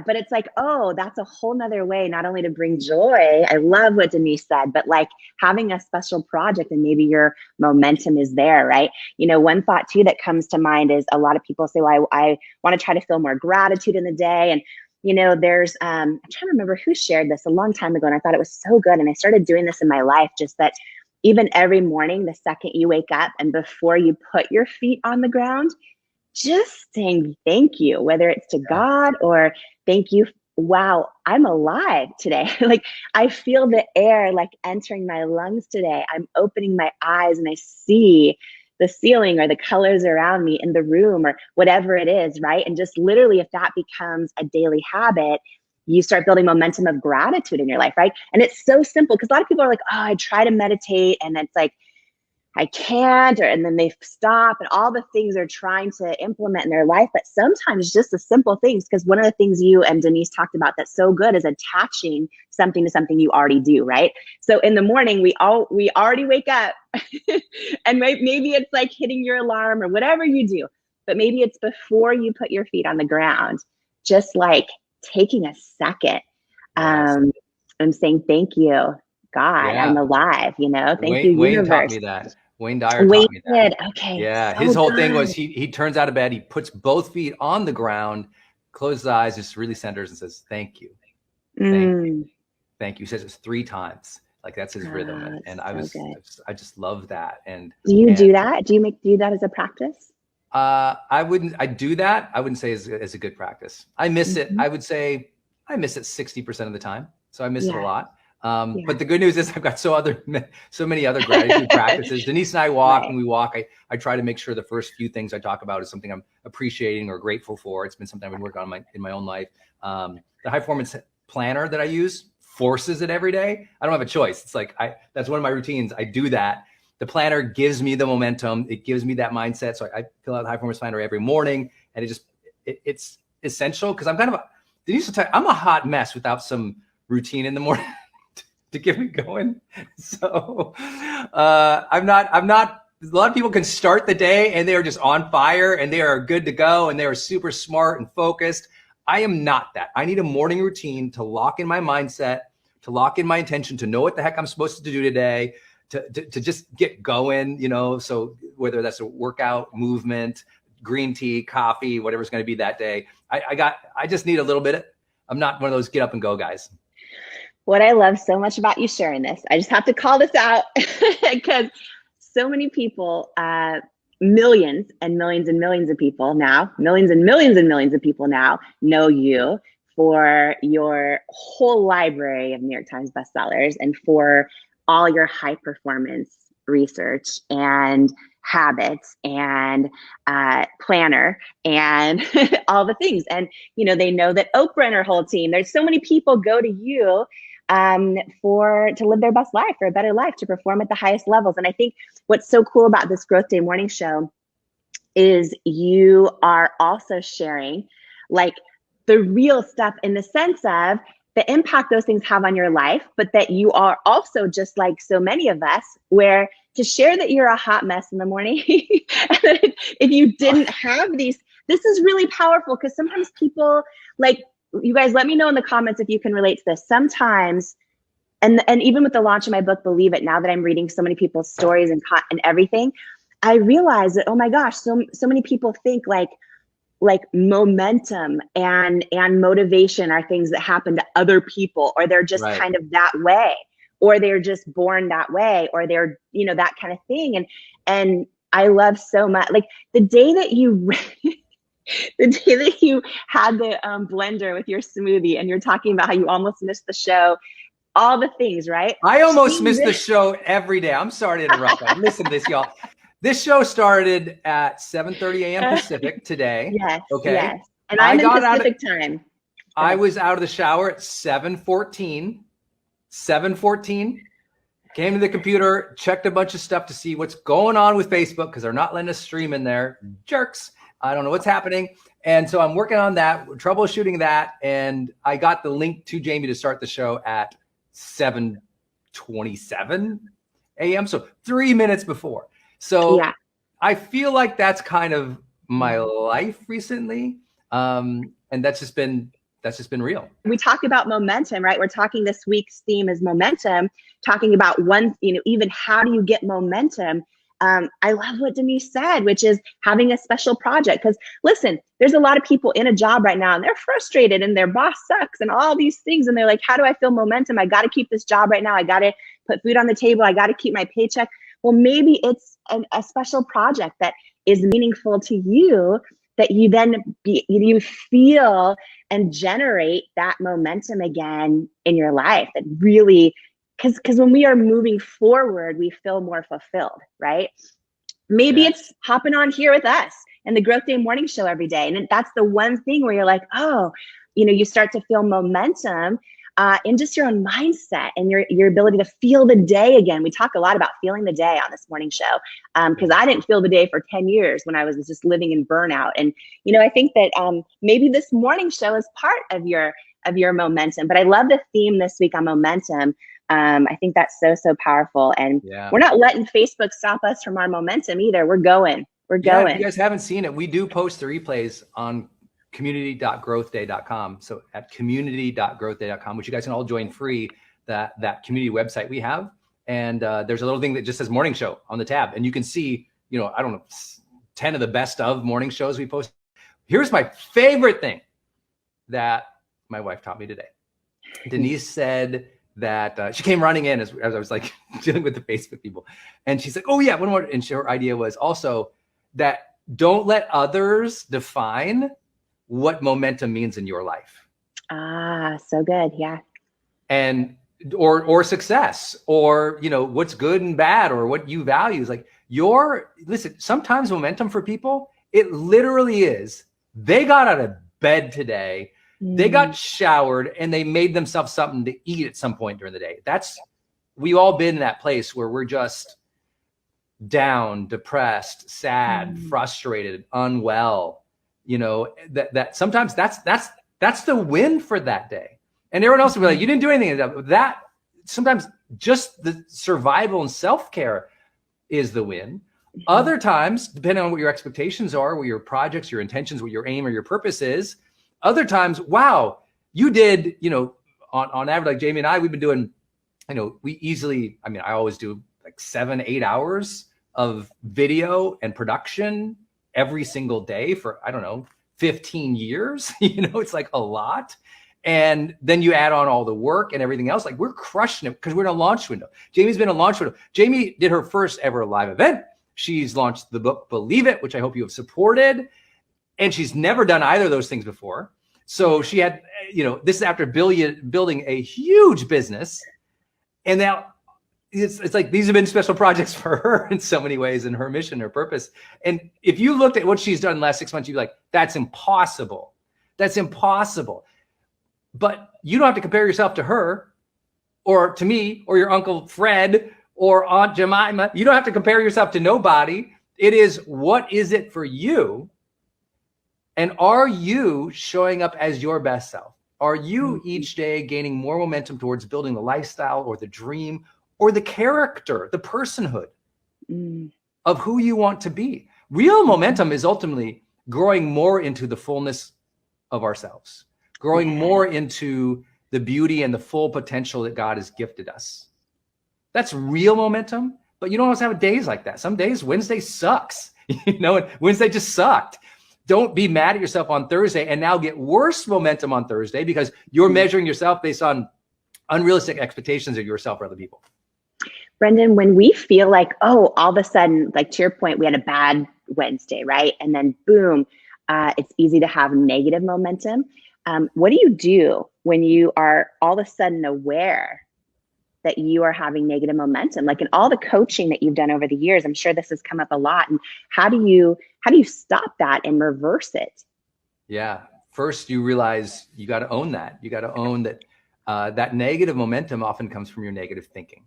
but it's like, oh, that's a whole nother way, not only to bring joy. I love what Denise said, but like having a special project and maybe your momentum is there, right? You know, one thought too that comes to mind is a lot of people say, well, I want to try to feel more gratitude in the day. And you know, there's, I'm trying to remember who shared this a long time ago, and I thought it was so good. And I started doing this in my life, just that even every morning, the second you wake up and before you put your feet on the ground, just saying thank you, whether it's to God or thank you. Wow, I'm alive today. Like I feel the air like entering my lungs today. I'm opening my eyes and I see the ceiling or the colors around me in the room or whatever it is, right? And just literally, if that becomes a daily habit, you start building momentum of gratitude in your life, right? And it's so simple, because a lot of people are like, oh, I try to meditate and it's like, I can't, and then they stop, and all the things they're trying to implement in their life. But sometimes just the simple things, because one of the things you and Denise talked about that's so good is attaching something to something you already do, right? So in the morning, we already wake up and maybe it's like hitting your alarm or whatever you do, but maybe it's before you put your feet on the ground, just like taking a second and saying, thank you, God, I'm alive, you know, thank you, universe. Wayne taught me that. Wayne Dyer taught me that. Okay. Yeah. So his whole thing was he turns out of bed, he puts both feet on the ground, closes his eyes, just really centers and says, thank you. Thank you. Thank you. He says it 3 times. Like that's his rhythm. And I just love that. And do you do that? Do you do that as a practice? I do that. I wouldn't say as a good practice. I miss it. I would say I miss it 60% of the time. So I miss it a lot. But the good news is I've got so many other gratitude practices. Denise and I walk, when we walk, I try to make sure the first few things I talk about is something I'm appreciating or grateful for. It's been something I've been working on in my own life. The high performance planner that I use forces it every day. I don't have a choice. It's like, that's one of my routines. I do that. The planner gives me the momentum. It gives me that mindset. So I fill out the high performance planner every morning, and it's essential, because I'm I'm a hot mess without some routine in the morning to get me going. So I'm not, a lot of people can start the day and they are just on fire and they are good to go and they are super smart and focused. I am not that. I need a morning routine to lock in my mindset, to lock in my intention, to know what the heck I'm supposed to do today, to just get going, you know. So whether that's a workout, movement, green tea, coffee, whatever's going to be that day, I just need a little bit. I'm not one of those get up and go guys. What I love so much about you sharing this, I just have to call this out, because so many people, millions and millions and millions of people now, millions and millions and millions of people now know you for your whole library of New York Times bestsellers and for all your high performance research and habits and planner and all the things. And, you know, they know that Oprah and her whole team, there's so many people go to you to live their best life, for a better life, to perform at the highest levels. And I think what's so cool about this Growth Day morning show is you are also sharing like the real stuff, in the sense of the impact those things have on your life, but that you are also, just like so many of us, where to share that you're a hot mess in the morning. If you didn't have these, this is really powerful, because sometimes people, like, you guys, let me know in the comments if you can relate to this. Sometimes, and even with the launch of my book, Believe It, now that I'm reading so many people's stories and everything, I realize that, oh my gosh, so many people think like momentum and motivation are things that happen to other people, or they're just kind of that way, or they're just born that way, or they're, you know, that kind of thing. And I love so much, like the day that you the day that you had the blender with your smoothie and you're talking about how you almost missed the show, all the things, right? I almost miss the show every day. I'm sorry to interrupt. Listen to this, y'all. This show started at 7:30 a.m. Pacific today. Yes. Okay. Yes. And I'm in Pacific time. I was out of the shower at 7:14. came to the computer, checked a bunch of stuff to see what's going on with Facebook because they're not letting us stream in there. Jerks. I don't know what's happening. And so I'm working on that, troubleshooting that. And I got the link to Jamie to start the show at 7:27 a.m. So 3 minutes before. So yeah. I feel like that's kind of my life recently. And that's just been real. We talk about momentum, right? We're talking, this week's theme is momentum, talking about even how do you get momentum? I love what Denise said, which is having a special project. Because listen, there's a lot of people in a job right now and they're frustrated and their boss sucks and all these things. And they're like, how do I feel momentum? I got to keep this job right now. I got to put food on the table. I got to keep my paycheck. Well, maybe it's a special project that is meaningful to you, that you then you feel and generate that momentum again in your life. That really, because when we are moving forward, we feel more fulfilled, right? Maybe it's hopping on here with us and the Growth Day morning show every day. And that's the one thing where you're like, oh, you start to feel momentum in just your own mindset and your ability to feel the day again. We talk a lot about feeling the day on this morning show because I didn't feel the day for 10 years when I was just living in burnout. And, I think that maybe this morning show is part of your momentum. But I love the theme this week on momentum. I think that's so powerful. And we're not letting Facebook stop us from our momentum either. We're going. If you guys haven't seen it, we do post the replays on community.growthday.com. So at community.growthday.com, which you guys can all join free, that community website we have. And there's a little thing that just says morning show on the tab. And you can see, I don't know, 10 of the best of morning shows we post. Here's my favorite thing that my wife taught me today. Denise said that she came running in as I was like dealing with the Facebook people. And she's like, oh yeah, one more. And her idea was also that don't let others define what momentum means in your life. So good. Yeah. And, or success, or, what's good and bad, or what you value is like listen, sometimes momentum for people, it literally is, they got out of bed today, they got showered and they made themselves something to eat at some point during the day. We've all been in that place where we're just down, depressed, sad, frustrated, unwell. That sometimes that's the win for that day. And everyone else will be like, you didn't do anything. That sometimes just the survival and self-care is the win. Other times, depending on what your expectations are, what your projects, your intentions, what your aim or your purpose is, other times, wow, you did, on average, like Jamie and I, we've been doing, I always do like 7-8 hours of video and production every single day for, 15 years, it's like a lot. And then you add on all the work and everything else, like we're crushing it because we're in a launch window. Jamie's been in a launch window. Jamie did her first ever live event. She's launched the book, Believe It, which I hope you have supported. And she's never done either of those things before. So she had, this is after building a huge business. And now it's like, these have been special projects for her in so many ways, and her mission, her purpose. And if you looked at what she's done in the last 6 months, you'd be like, that's impossible. That's impossible. But you don't have to compare yourself to her or to me or your Uncle Fred or Aunt Jemima. You don't have to compare yourself to nobody. It is, what is it for you? And are you showing up as your best self? Are you each day gaining more momentum towards building the lifestyle or the dream or the character, the personhood of who you want to be? Real momentum is ultimately growing more into the fullness of ourselves, growing more into the beauty and the full potential that God has gifted us. That's real momentum, but you don't always have days like that. Some days, Wednesday sucks, and Wednesday just sucked. Don't be mad at yourself on Thursday and now get worse momentum on Thursday because you're measuring yourself based on unrealistic expectations of yourself or other people. Brendan, when we feel like, all of a sudden, like to your point, we had a bad Wednesday, right? And then boom, it's easy to have negative momentum. What do you do when you are all of a sudden aware that you are having negative momentum? Like in all the coaching that you've done over the years, I'm sure this has come up a lot. And how do you stop that and reverse it? Yeah. First, you realize you got to own that. You got to own that that negative momentum often comes from your negative thinking.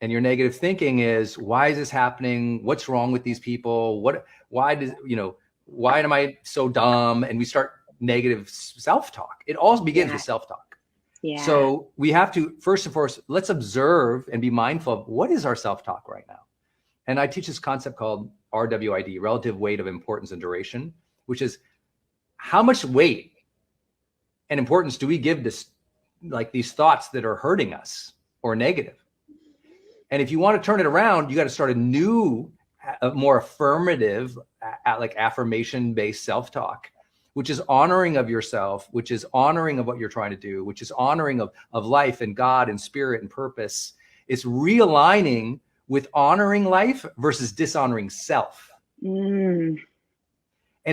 And your negative thinking is, why is this happening? What's wrong with these people? Why am I so dumb? And we start negative self-talk. It all begins with self-talk. Yeah. So we have to, first and foremost, let's observe and be mindful of what is our self-talk right now. And I teach this concept called RWID, relative weight of importance and duration, which is how much weight and importance do we give to like these thoughts that are hurting us or negative? And if you want to turn it around, you got to start a new, more affirmative, like affirmation-based self-talk, which is honoring of yourself, which is honoring of what you're trying to do, which is honoring of life and God and spirit and purpose. It's realigning with honoring life versus dishonoring self. And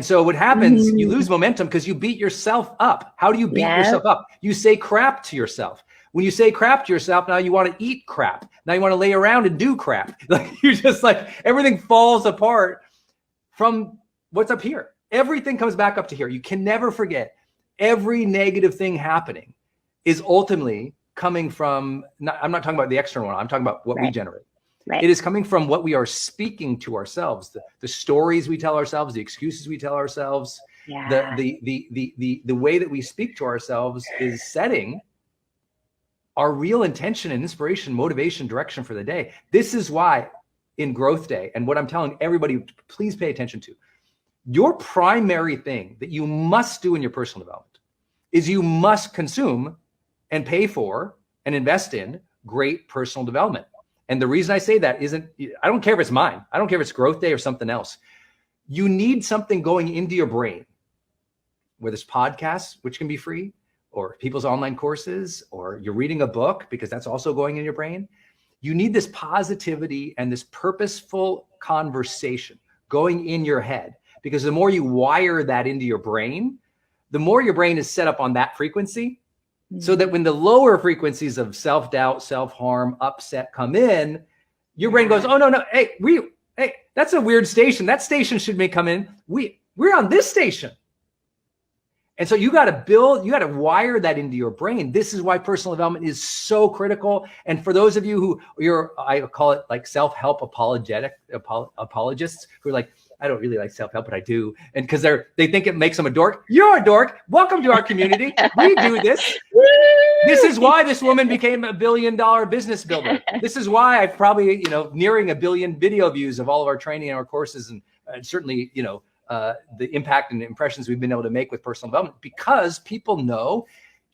so what happens, you lose momentum because you beat yourself up. How do you beat yourself up? You say crap to yourself. When you say crap to yourself, now you want to eat crap. Now you want to lay around and do crap. Like you're just like, everything falls apart from what's up here. Everything comes back up to here. You can never forget every negative thing happening is ultimately coming from, I'm not talking about the external one. I'm talking about what we generate. Right. It is coming from what we are speaking to ourselves, the stories we tell ourselves, the excuses we tell ourselves, the way that we speak to ourselves is setting our real intention and inspiration, motivation, direction for the day. This is why in Growth Day, and what I'm telling everybody, please pay attention to, your primary thing that you must do in your personal development is you must consume and pay for and invest in great personal development. And the reason I say that isn't, I don't care if it's mine. I don't care if it's Growth Day or something else. You need something going into your brain, whether it's podcasts, which can be free, or people's online courses, or you're reading a book, because that's also going in your brain. You need this positivity and this purposeful conversation going in your head, because the more you wire that into your brain, the more your brain is set up on that frequency, so that when the lower frequencies of self-doubt, self-harm, upset come in, your brain goes, oh, no, hey, that's a weird station. That station should come in. We're on this station. And so you got to wire that into your brain. This is why personal development is so critical. And for those of you who I call it like self-help apologists who are like, I don't really like self-help, but I do. And because they think it makes them a dork. You're a dork. Welcome to our community. We do this. This is why this woman became $1 billion business builder. This is why I've probably, nearing 1 billion video views of all of our training and our courses, and certainly, the impact and impressions we've been able to make with personal development, because people know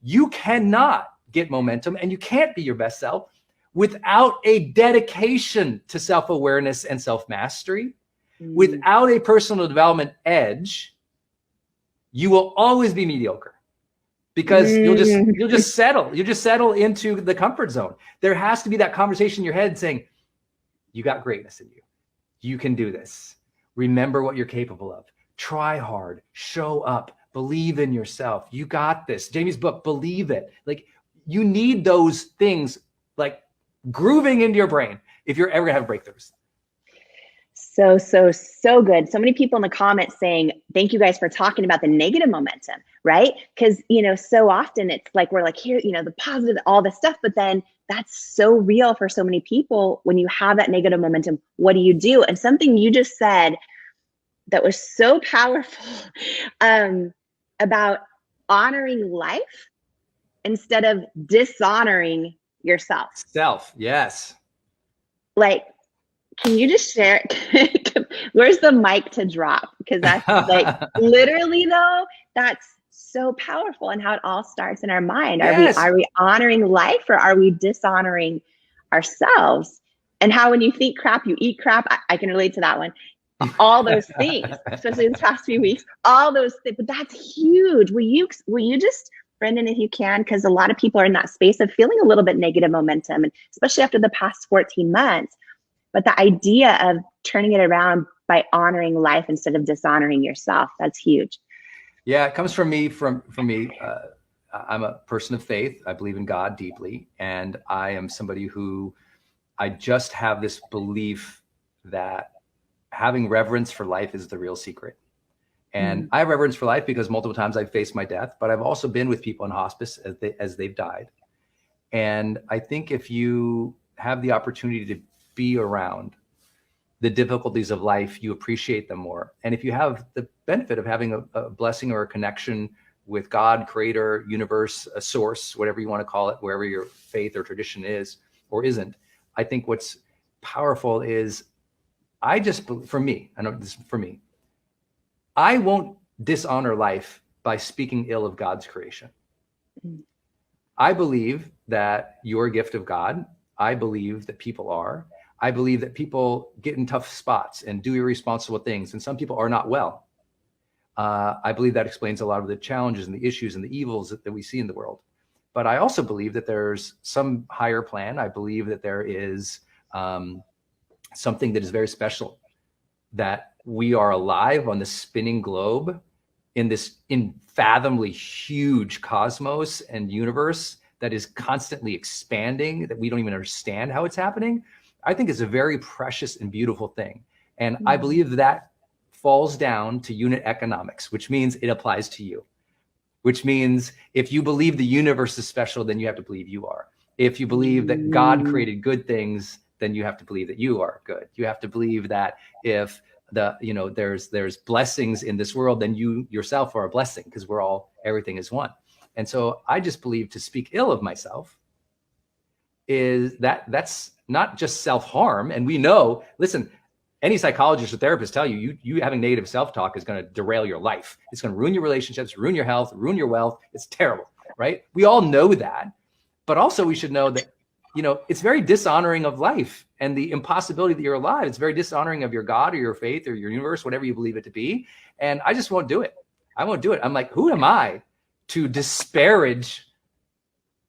you cannot get momentum and you can't be your best self without a dedication to self-awareness and self-mastery. Without a personal development edge, you will always be mediocre, because you'll just settle into the comfort zone. There has to be that conversation in your head saying, you got greatness in you. You can do this. Remember what you're capable of. Try hard, show up, believe in yourself. You got this. Jamie's book, Believe It. Like, you need those things like grooving into your brain if you're ever gonna have breakthroughs. So good. So many people in the comments saying, thank you guys for talking about the negative momentum, right? Because, so often it's like, we're like, here, the positive, all this stuff, but then that's so real for so many people. When you have that negative momentum, what do you do? And something you just said that was so powerful about honoring life instead of dishonoring yourself. Yes. Like, can you just share? Where's the mic to drop? Because that's like literally though, that's so powerful, and how it all starts in our mind. Are we honoring life, or are we dishonoring ourselves? And how when you think crap, you eat crap. I can relate to that one. All those things, especially in the past few weeks, all those things. But that's huge. Will you just, Brendan, if you can, because a lot of people are in that space of feeling a little bit negative momentum, and especially after the past 14 months. But the idea of turning it around by honoring life instead of dishonoring yourself, that's huge. Yeah, it comes from me. From me, I'm a person of faith. I believe in God deeply. And I am somebody who, I just have this belief that having reverence for life is the real secret. And I have reverence for life because multiple times I've faced my death, but I've also been with people in hospice as they've died. And I think if you have the opportunity to be around the difficulties of life, you appreciate them more. And if you have the benefit of having a blessing or a connection with God, creator, universe, a source, whatever you want to call it, wherever your faith or tradition is or isn't, I think what's powerful is for me, I know this is for me, I won't dishonor life by speaking ill of God's creation. I believe that you're a gift of God. I believe that people are. I believe that people get in tough spots and do irresponsible things, and some people are not well. I believe that explains a lot of the challenges and the issues and the evils that we see in the world. But I also believe that there's some higher plan. I believe that there is something that is very special, that we are alive on the spinning globe in this unfathomably huge cosmos and universe that is constantly expanding, that we don't even understand how it's happening. I think is a very precious and beautiful thing. And I believe that falls down to unit economics, which means it applies to you, which means if you believe the universe is special, then you have to believe you are. If you believe that God created good things, then you have to believe that you are good. You have to believe that if there's blessings in this world, then you yourself are a blessing, because everything is one. And so I just believe to speak ill of myself that's not just self-harm. And we know, listen, any psychologist or therapist tell you having negative self-talk is going to derail your life. It's going to ruin your relationships, ruin your health, ruin your wealth. It's terrible, right? We all know that. But also we should know that, it's very dishonoring of life and the impossibility that you're alive. It's very dishonoring of your God or your faith or your universe, whatever you believe it to be. And I just won't do it. I won't do it. I'm like, who am I to disparage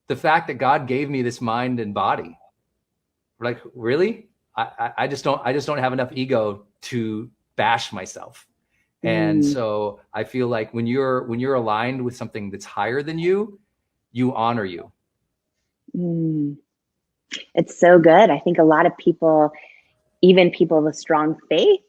the fact that God gave me this mind and body? Like, really? I just don't have enough ego to bash myself. And so I feel like when you're aligned with something that's higher than you, you honor you. It's so good. I think a lot of people, even people with strong faith,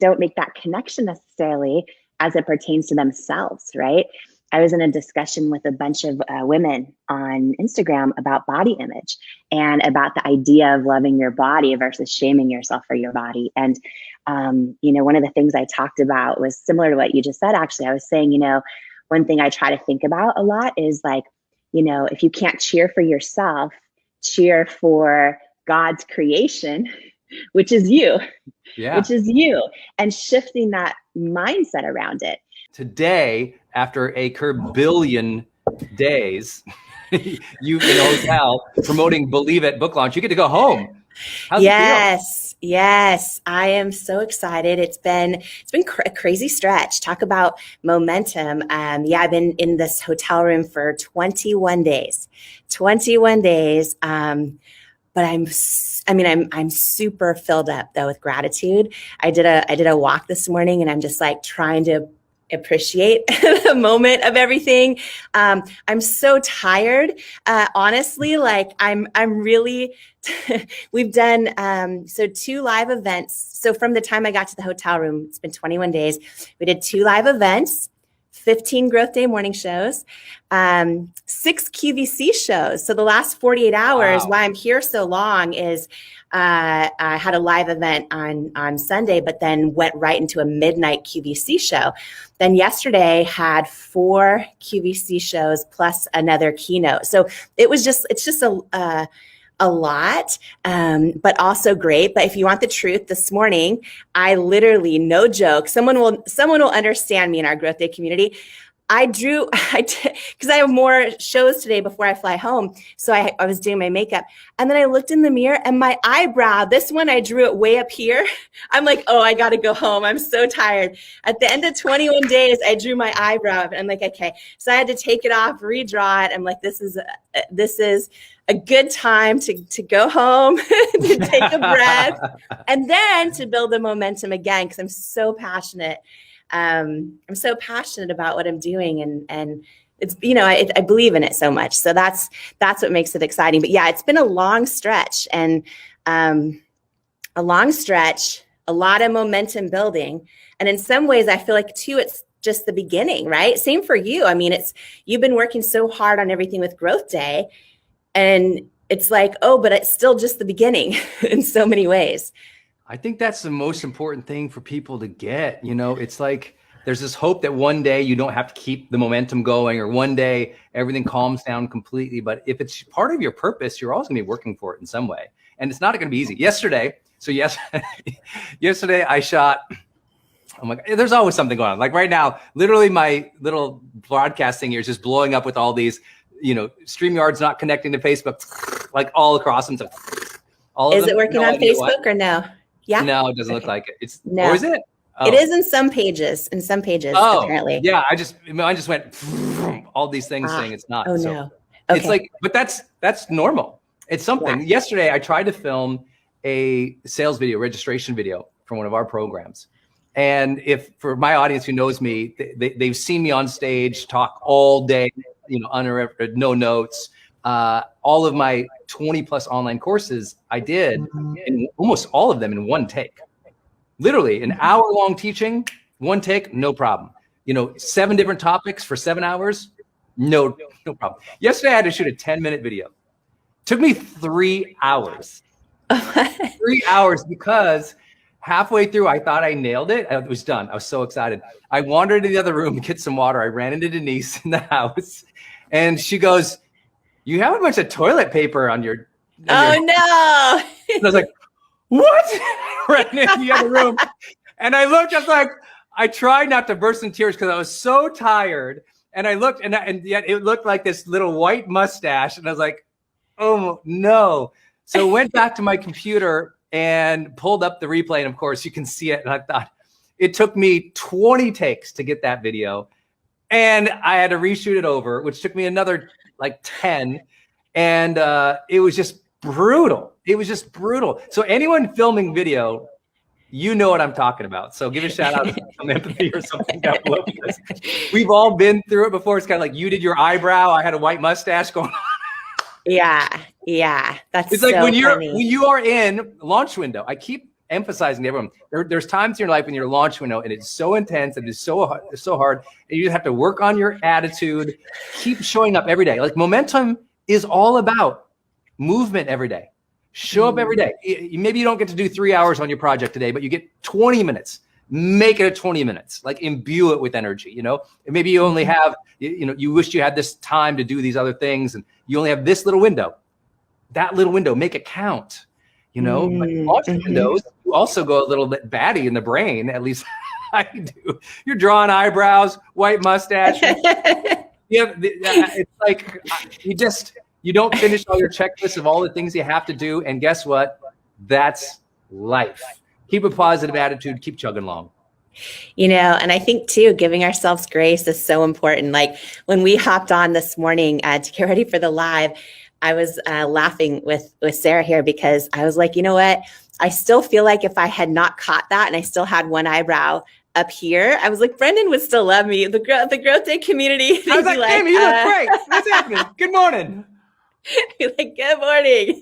don't make that connection necessarily as it pertains to themselves, right? I was in a discussion with a bunch of women on Instagram about body image and about the idea of loving your body versus shaming yourself for your body. And, one of the things I talked about was similar to what you just said. Actually, I was saying, one thing I try to think about a lot is like, if you can't cheer for yourself, cheer for God's creation, which is you, and shifting that mindset around it. Today, after a billion days, you in a hotel promoting Believe It book launch, you get to go home. How's it feel? Yes. I am so excited. It's been a crazy stretch. Talk about momentum. I've been in this hotel room for 21 days. But I'm super filled up though with gratitude. I did a walk this morning, and I'm just like trying to appreciate the moment of everything. I'm so tired. Honestly, like I'm really, we've done, 2 live events. So from the time I got to the hotel room, it's been 21 days. We did 2 live events, 15 Growth Day morning shows, 6 QVC shows. So the last 48 hours, why I'm here so long is I had a live event on Sunday, but then went right into a midnight QVC show. Then yesterday had 4 QVC shows plus another keynote. So it's just a lot, but also great. But if you want the truth, this morning, I literally, no joke, someone will understand me in our Growth Day community. Because I have more shows today before I fly home. So I was doing my makeup, and then I looked in the mirror, and my eyebrow, this one, I drew it way up here. I'm like, oh, I got to go home. I'm so tired. At the end of 21 days, I drew my eyebrow up, and I'm like, okay. So I had to take it off, redraw it. I'm like, this is a good time to go home, to take a breath, and then to build the momentum again, because I'm so passionate. I'm so passionate about what I'm doing, and it's, I believe in it so much. So that's what makes it exciting. But yeah, it's been a long stretch, and a lot of momentum building. And in some ways I feel like too, it's just the beginning, right? Same for you. I mean, you've been working so hard on everything with Growth Day, and it's like, oh, but it's still just the beginning in so many ways. I think that's the most important thing for people to get. You know, it's like there's this hope that one day you don't have to keep the momentum going, or one day everything calms down completely. But if it's part of your purpose, you're always going to be working for it in some way. And it's not going to be easy. Yesterday I shot, I'm like, there's always something going on. Like right now, literally my little broadcasting here is just blowing up with all these, you know, StreamYard's not connecting to Facebook, like all across them. So all of them, it working on Facebook or no? Yeah. No, it doesn't look like it. It's no. Or is it? Oh. It is in some pages. Apparently. Yeah, I just went all these things saying it's not. Oh so no. Okay. It's like, but that's normal. It's something. Yeah. Yesterday I tried to film a sales video, registration video from one of our programs. And if for my audience who knows me, they've seen me on stage talk all day, you know, uninterrupted, no notes. All of my 20 plus online courses I did, and almost all of them in one take. Literally an hour-long teaching, one take, no problem. You know, 7 different topics for 7 hours, no problem. Yesterday I had to shoot a 10-minute video. Took me 3 hours. 3 hours because halfway through I thought I nailed it. It was done. I was so excited. I wandered to the other room to get some water. I ran into Denise in the house, and she goes, "You have a bunch of toilet paper on your." No! And I was like, "What?" Ran into the other room, and I looked. I was like, I tried not to burst in tears because I was so tired. And I looked, and yet it looked like this little white mustache, and I was like, "Oh no!" So went back to my computer and pulled up the replay, and of course you can see it. And I thought it took me 20 takes to get that video, and I had to reshoot it over, which took me another like 10, and it was just brutal. It was just brutal. So anyone filming video, you know what I'm talking about. So give a shout out to some empathy or something down below, because we've all been through it before. It's kind of like you did your eyebrow, I had a white mustache going on. Yeah. That's it's like so when funny. you are in launch window. I keep emphasizing to everyone, there's times in your life when you're launch window and it's so intense and it's so hard, and you just have to work on your attitude, keep showing up every day. Like momentum is all about movement every day. Show up every day. Maybe you don't get to do 3 hours on your project today, but you get 20 minutes. Make it a 20 minutes, like imbue it with energy, you know? And maybe you only have, you know, you wish you had this time to do these other things, and you only have this little window. That little window, make it count, you know? But launch windows, you also go a little bit batty in the brain, at least I do. You're drawing eyebrows, white mustache. It's like you don't finish all your checklists of all the things you have to do. And guess what? That's life. Keep a positive attitude, keep chugging along. You know, and I think too, giving ourselves grace is so important. Like when we hopped on this morning to get ready for the live, I was laughing with Sarah here, because I was like, you know what? I still feel like if I had not caught that and I still had one eyebrow up here, I was like, Brendan would still love me. The Growth Day community. I was like, Amy, you look great. What's happening? Good morning. You're like, good morning.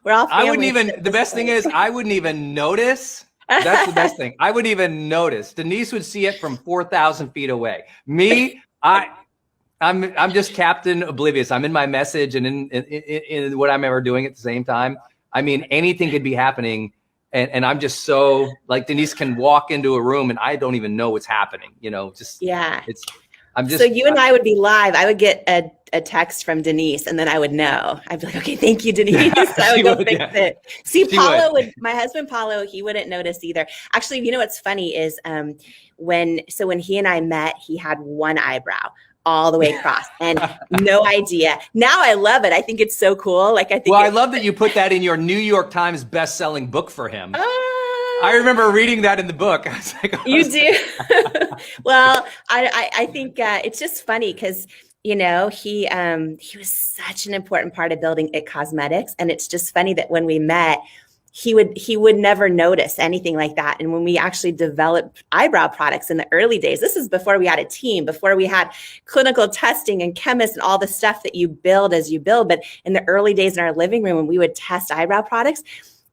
We're all family. I wouldn't even, the best thing is I wouldn't even notice. That's the best thing. I wouldn't even notice. Denise would see it from 4,000 feet away. Me, I'm just Captain Oblivious. I'm in my message and in what I'm ever doing at the same time. I mean, anything could be happening. And I'm just so, like, Denise can walk into a room and I don't even know what's happening, you know, just, yeah. So you and I would be live. I would get a text from Denise, and then I would know. I'd be like, okay, thank you, Denise. I would go fix it. See, Paulo my husband, Paulo, he wouldn't notice either. Actually, you know, what's funny is when he and I met, he had one eyebrow all the way across and no idea. Now I love it. I think it's so cool. Like, I love that you put that in your New York Times best-selling book for him. I remember reading that in the book. I was like, you do? Well, I think it's just funny because, you know, he was such an important part of building It Cosmetics. And it's just funny that when we met, he would never notice anything like that. And when we actually developed eyebrow products in the early days, this is before we had a team, before we had clinical testing and chemists and all the stuff that you build as you build. But in the early days in our living room, when we would test eyebrow products,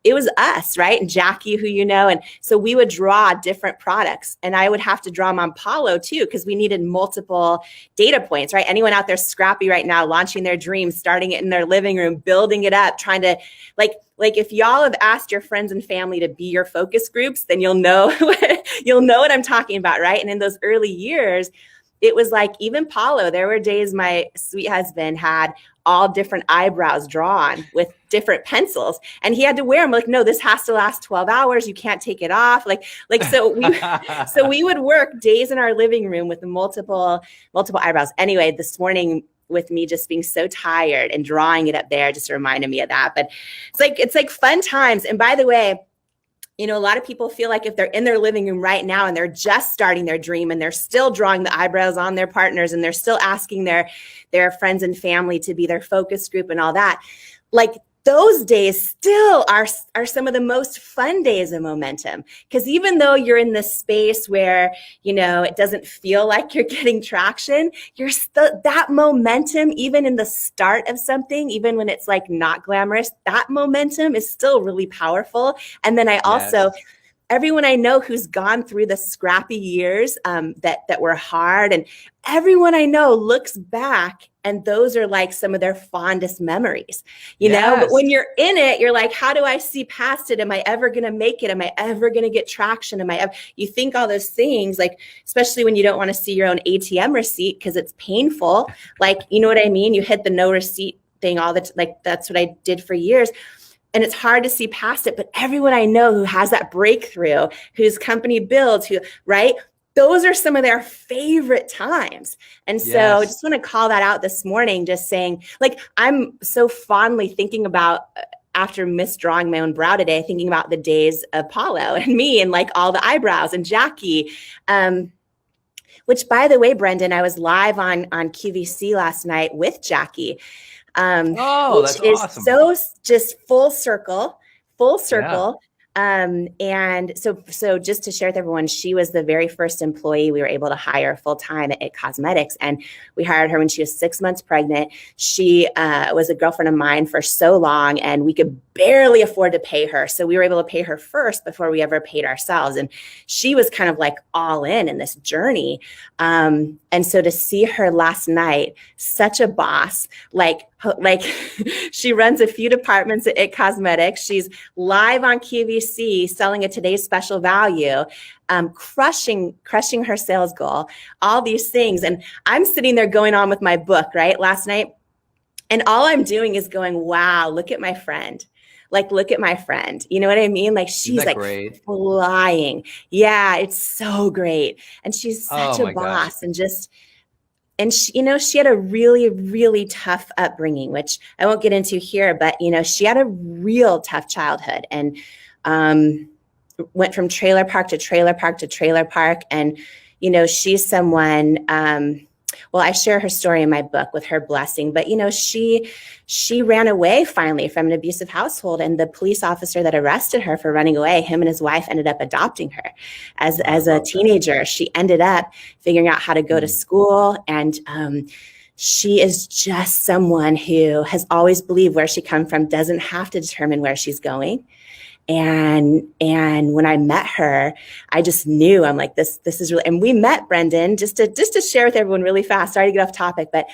it was us, right? And Jackie, who you know. And so we would draw different products, and I would have to draw them on Palo too, because we needed multiple data points, right? Anyone out there scrappy right now, launching their dream, starting it in their living room, building it up, trying to like if y'all have asked your friends and family to be your focus groups, then you'll know what I'm talking about, right? And in those early years, it was like, even Paulo, there were days my sweet husband had all different eyebrows drawn with different pencils, and he had to wear them. Like, no, this has to last 12 hours. You can't take it off. So we would work days in our living room with multiple eyebrows. Anyway, this morning, with me just being so tired and drawing it up there, just reminded me of that. But it's like fun times. And by the way, you know, a lot of people feel like if they're in their living room right now and they're just starting their dream and they're still drawing the eyebrows on their partners and they're still asking their friends and family to be their focus group and all that, like those days still are some of the most fun days of momentum. Because even though you're in this space where, you know, it doesn't feel like you're getting traction, you're still, that momentum, even in the start of something, even when it's like not glamorous, that momentum is still really powerful. And then I also, everyone I know who's gone through the scrappy years that were hard, and everyone I know looks back and those are like some of their fondest memories, you know, but when you're in it, you're like, how do I see past it? Am I ever going to make it? Am I ever going to get traction? You think all those things, like, especially when you don't want to see your own ATM receipt because it's painful. Like, you know what I mean? You hit the no receipt thing that's what I did for years. And it's hard to see past it, but everyone I know who has that breakthrough, whose company builds, right? Those are some of their favorite times. And so I just want to call that out this morning, just saying, like, I'm so fondly thinking about, after misdrawing my own brow today, thinking about the days of Paulo and me and like all the eyebrows and Jackie, which, by the way, Brendan, I was live on QVC last night with Jackie. Which is awesome. So just full circle. And so just to share with everyone, she was the very first employee we were able to hire full time at It Cosmetics. And we hired her when she was 6 months pregnant. She was a girlfriend of mine for so long, and we could barely afford to pay her. So we were able to pay her first before we ever paid ourselves. And she was kind of like all in this journey. And so to see her last night, such a boss, like she runs a few departments at It Cosmetics. She's live on QVC selling a Today's Special Value, crushing her sales goal, all these things. And I'm sitting there going on with my book, right, last night. And all I'm doing is going, wow, look at my friend. Like, look at my friend. You know what I mean? Like, she's like great? Flying. Yeah, it's so great. And she's such a boss. Gosh. And she, you know, she had a really, really tough upbringing, which I won't get into here, but, you know, she had a real tough childhood and went from trailer park to trailer park to trailer park. And, you know, she's someone, well, I share her story in my book with her blessing, but, you know, she ran away finally from an abusive household, and the police officer that arrested her for running away, him and his wife ended up adopting her as a teenager. She ended up figuring out how to go to school, and she is just someone who has always believed where she comes from doesn't have to determine where she's going. And when I met her, I just knew, I'm like, this is really, and we met, Brendan, just to share with everyone really fast, sorry to get off topic, but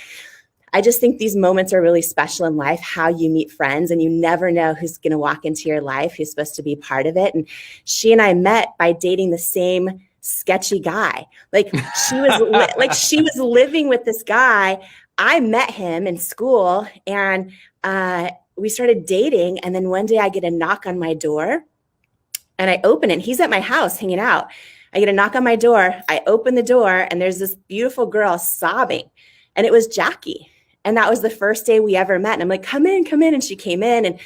I just think these moments are really special in life, how you meet friends, and you never know who's going to walk into your life, who's supposed to be part of it. And she and I met by dating the same sketchy guy. Like, she was she was living with this guy. I met him in school, and we started dating. And then one day I get a knock on my door, and I open it. He's at my house hanging out. I get a knock on my door. I open the door, and there's this beautiful girl sobbing, and it was Jackie. And that was the first day we ever met. And I'm like, come in. And she came in, and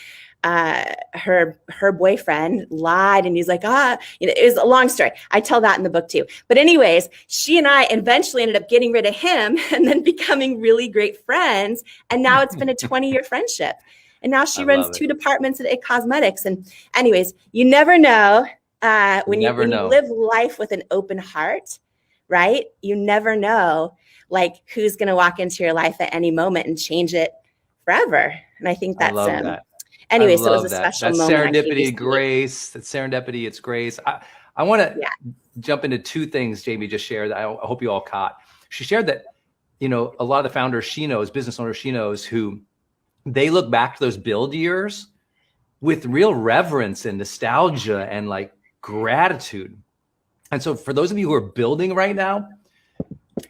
her boyfriend lied, and he's like, you know, it was a long story. I tell that in the book too. But anyways, she and I eventually ended up getting rid of him and then becoming really great friends. And now it's been a 20-year friendship. And now she runs 2 departments at It Cosmetics. And anyways, you never know when you live life with an open heart, right? You never know like who's going to walk into your life at any moment and change it forever. And I think that's Anyway, I so it was love a that. special That's moment on serendipity, QVC. grace. That's serendipity, it's grace. I want to Yeah. jump into two things Jamie just shared that I hope you all caught. She shared that, you know, a lot of the founders she knows, business owners she knows, who they look back to those build years with real reverence and nostalgia and like gratitude. And so for those of you who are building right now,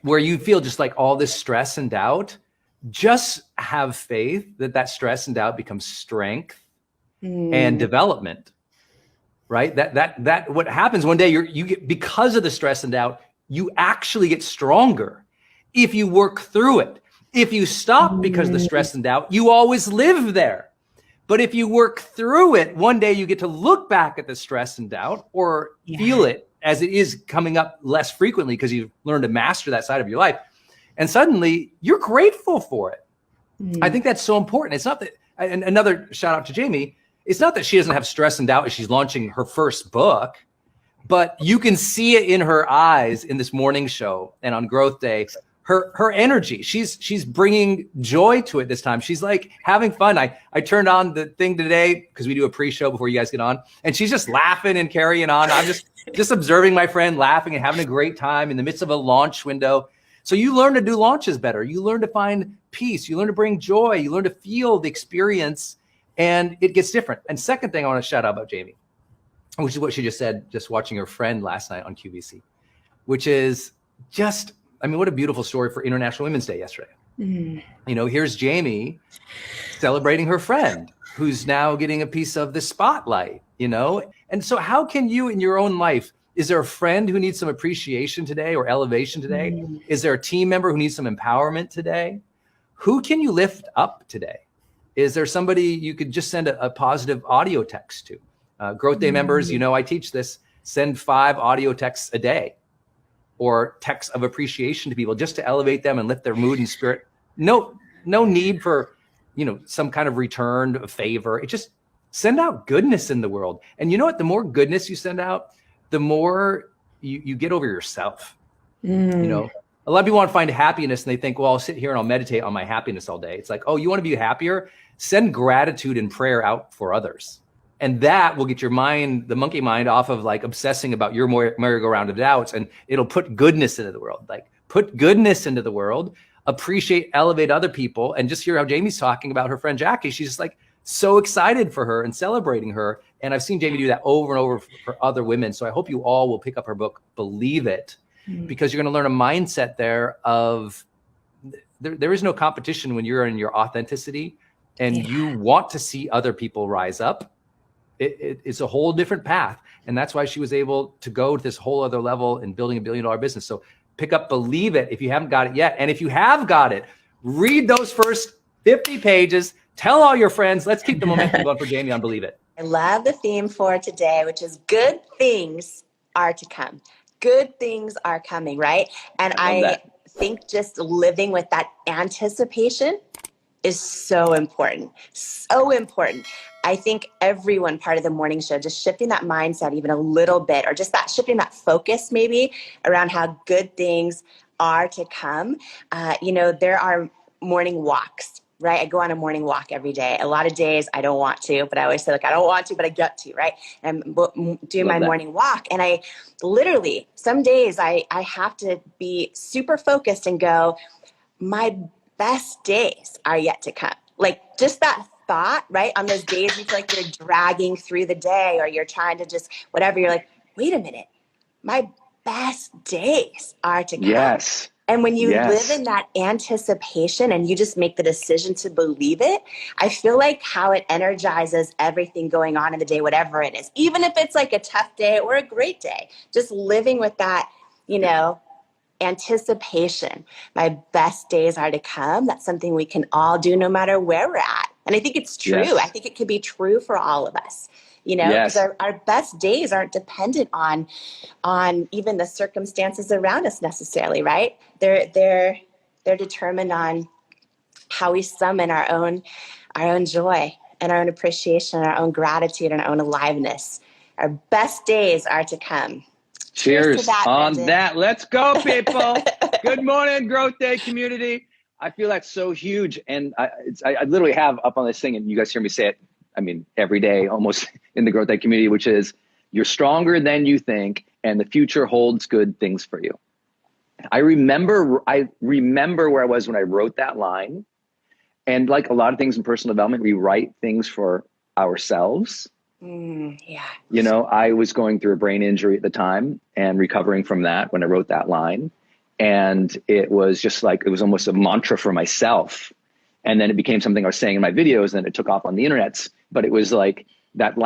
where you feel just like all this stress and doubt, just have faith that that stress and doubt becomes strength and development, right? That what happens one day, you get, because of the stress and doubt, you actually get stronger if you work through it. If you stop because of the stress and doubt, you always live there. But if you work through it, one day you get to look back at the stress and doubt, or feel it as it is coming up less frequently because you've learned to master that side of your life. And suddenly you're grateful for it. I think that's so important. It's not that, and another shout out to Jamie, it's not that she doesn't have stress and doubt as she's launching her first book, but you can see it in her eyes in this morning show and on growth day. Her energy, she's bringing joy to it this time. She's like having fun. I turned on the thing today because we do a pre-show before you guys get on, and she's just laughing and carrying on. I'm just observing my friend laughing and having a great time in the midst of a launch window. So you learn to do launches better. You learn to find peace. You learn to bring joy. You learn to feel the experience, and it gets different. And second thing I want to shout out about Jamie, which is what she just said, just watching her friend last night on QVC, which is just, I mean, what a beautiful story for International Women's Day yesterday. You know, here's Jamie celebrating her friend who's now getting a piece of the spotlight, you know? And so how can you in your own life, is there a friend who needs some appreciation today or elevation today? Is there a team member who needs some empowerment today? Who can you lift up today? Is there somebody you could just send a positive audio text to? Growth Day members, you know, I teach this, send 5 audio texts a day, or texts of appreciation to people just to elevate them and lift their mood and spirit. No need for, you know, some kind of return favor. It just send out goodness in the world. And you know what? The more goodness you send out, the more you get over yourself. You know, a lot of people want to find happiness and they think, well, I'll sit here and I'll meditate on my happiness all day. It's like, oh, you want to be happier? Send gratitude and prayer out for others. And that will get your mind, the monkey mind, off of like obsessing about your merry-go-round of doubts, and it'll put goodness into the world. Like put goodness into the world, appreciate, elevate other people, and just hear how Jamie's talking about her friend Jackie. She's just like so excited for her and celebrating her. And I've seen Jamie do that over and over for other women. So I hope you all will pick up her book, Believe It, because you're going to learn a mindset there of there is no competition when you're in your authenticity and you want to see other people rise up. It's a whole different path. And that's why she was able to go to this whole other level in building $1 billion business. So pick up Believe It if you haven't got it yet. And if you have got it, read those first 50 pages, tell all your friends. Let's keep the momentum going for Jamie on Believe It. I love the theme for today, which is good things are to come. Good things are coming, right? And I think just living with that anticipation is so important. So important. I think everyone part of the morning show, just shifting that mindset even a little bit, or just that shifting that focus maybe around how good things are to come. You know, there are morning walks, right? I go on a morning walk every day. A lot of days I don't want to, but I always say like, I don't want to, but I get to, right? And I'm doing my morning walk. And I literally, some days I have to be super focused and go, my best days are yet to come. Like just that thought, right? On those days you feel like you're dragging through the day or you're trying to just whatever, you're like, wait a minute, my best days are to come. Yes. And when you live in that anticipation and you just make the decision to believe it, I feel like how it energizes everything going on in the day, whatever it is, even if it's like a tough day or a great day, just living with that, you know, anticipation. My best days are to come. That's something we can all do no matter where we're at. And I think it's true. Yes. I think it could be true for all of us, you know, because our best days aren't dependent on even the circumstances around us necessarily, right? They're determined on how we summon our own joy and our own appreciation, our own gratitude, and our own aliveness. Our best days are to come. Cheers to that, on Brendan. that. Let's go, people. Good morning, Growth Day community. I feel that's so huge. And I literally have up on this thing, and you guys hear me say it. I mean, every day almost in the growth tech community, which is you're stronger than you think and the future holds good things for you. I remember where I was when I wrote that line. And like a lot of things in personal development, we write things for ourselves. Yeah. You know, I was going through a brain injury at the time and recovering from that when I wrote that line. And it was just like, it was almost a mantra for myself. And then it became something I was saying in my videos, and then it took off on the internets. But it was like that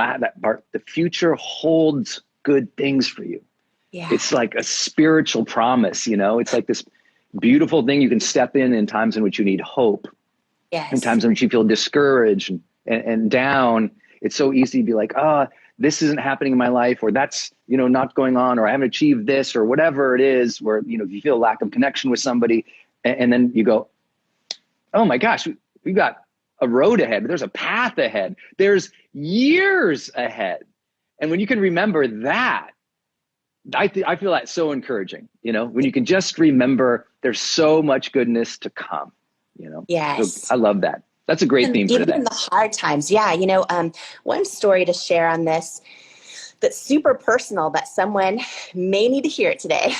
part, the future holds good things for you. Yeah. It's like a spiritual promise, you know, it's like this beautiful thing you can step in times in which you need hope. Yes. In times in which you feel discouraged and down. It's so easy to be like, this isn't happening in my life, or that's, you know, not going on, or I haven't achieved this, or whatever it is, where, you know, you feel a lack of connection with somebody. And then you go, oh my gosh, we've got a road ahead. There's a path ahead. There's years ahead. And when you can remember that, I feel that's so encouraging, you know, when you can just remember there's so much goodness to come, you know? Yes. So I love that. That's a great theme for today. Even in the hard times. Yeah. You know, one story to share on this that's super personal, but someone may need to hear it today.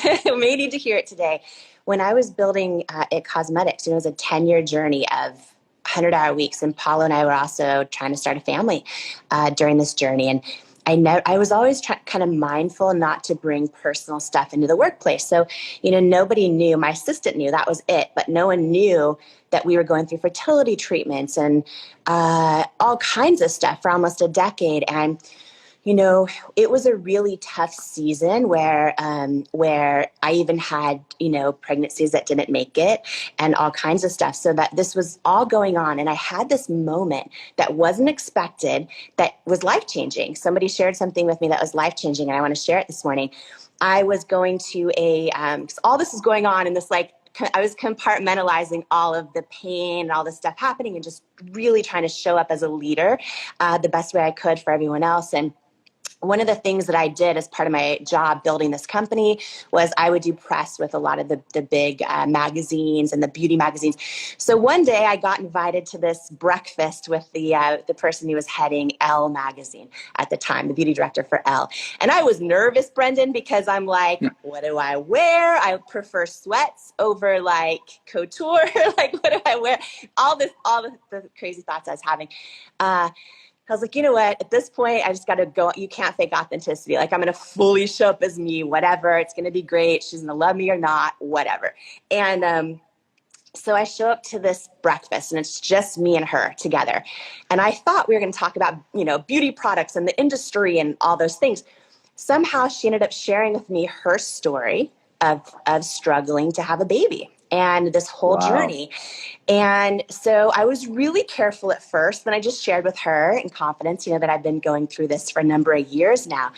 When I was building It Cosmetics, it was a 10-year journey of 100-hour weeks. And Paulo and I were also trying to start a family during this journey. And I was always kind of mindful not to bring personal stuff into the workplace. So, you know, nobody knew. My assistant knew, that was it. But no one knew that we were going through fertility treatments and all kinds of stuff for almost a decade. And, you know, it was a really tough season where I even had, you know, pregnancies that didn't make it and all kinds of stuff. So that this was all going on. And I had this moment that wasn't expected that was life-changing. Somebody shared something with me that was life-changing, and I want to share it this morning. I was going to all this is going on in this, like, I was compartmentalizing all of the pain and all this stuff happening and just really trying to show up as a leader the best way I could for everyone else. And one of the things that I did as part of my job building this company was I would do press with a lot of the big magazines and the beauty magazines. So one day I got invited to this breakfast with the person who was heading Elle magazine at the time, the beauty director for Elle. And I was nervous, Brendan, because I'm like, what do I wear? I prefer sweats over like couture. Like, what do I wear? All the crazy thoughts I was having. I was like, you know what? At this point, I just got to go. You can't fake authenticity. Like, I'm going to fully show up as me, whatever. It's going to be great. She's going to love me or not, whatever. And so I show up to this breakfast, and it's just me and her together. And I thought we were going to talk about, you know, beauty products and the industry and all those things. Somehow she ended up sharing with me her story of struggling to have a baby and this whole journey. And so I was really careful at first. Then I just shared with her in confidence, you know, that I've been going through this for a number of years now.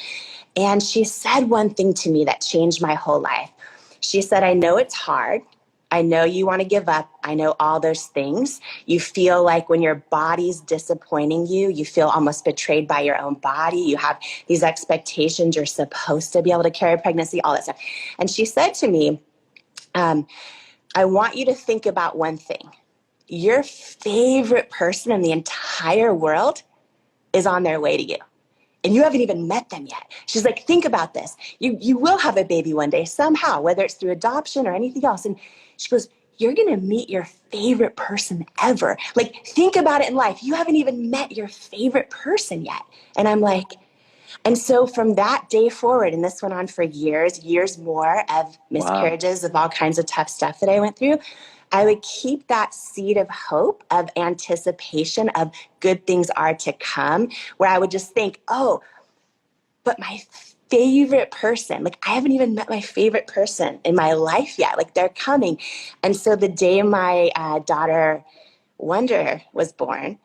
And she said one thing to me that changed my whole life. She said, I know it's hard. I know you want to give up. I know all those things. You feel like when your body's disappointing you, you feel almost betrayed by your own body. You have these expectations. You're supposed to be able to carry pregnancy, all that stuff. And she said to me, I want you to think about one thing. Your favorite person in the entire world is on their way to you. And you haven't even met them yet. She's like, think about this. You will have a baby one day somehow, whether it's through adoption or anything else. And she goes, you're going to meet your favorite person ever. Like, think about it in life. You haven't even met your favorite person yet. And I'm like, and so from that day forward, and this went on for years more of miscarriages, of all kinds of tough stuff that I went through, I would keep that seed of hope, of anticipation, of good things are to come, where I would just think, oh, but my favorite person, like, I haven't even met my favorite person in my life yet. Like, they're coming. And so the day my daughter Wonder was born,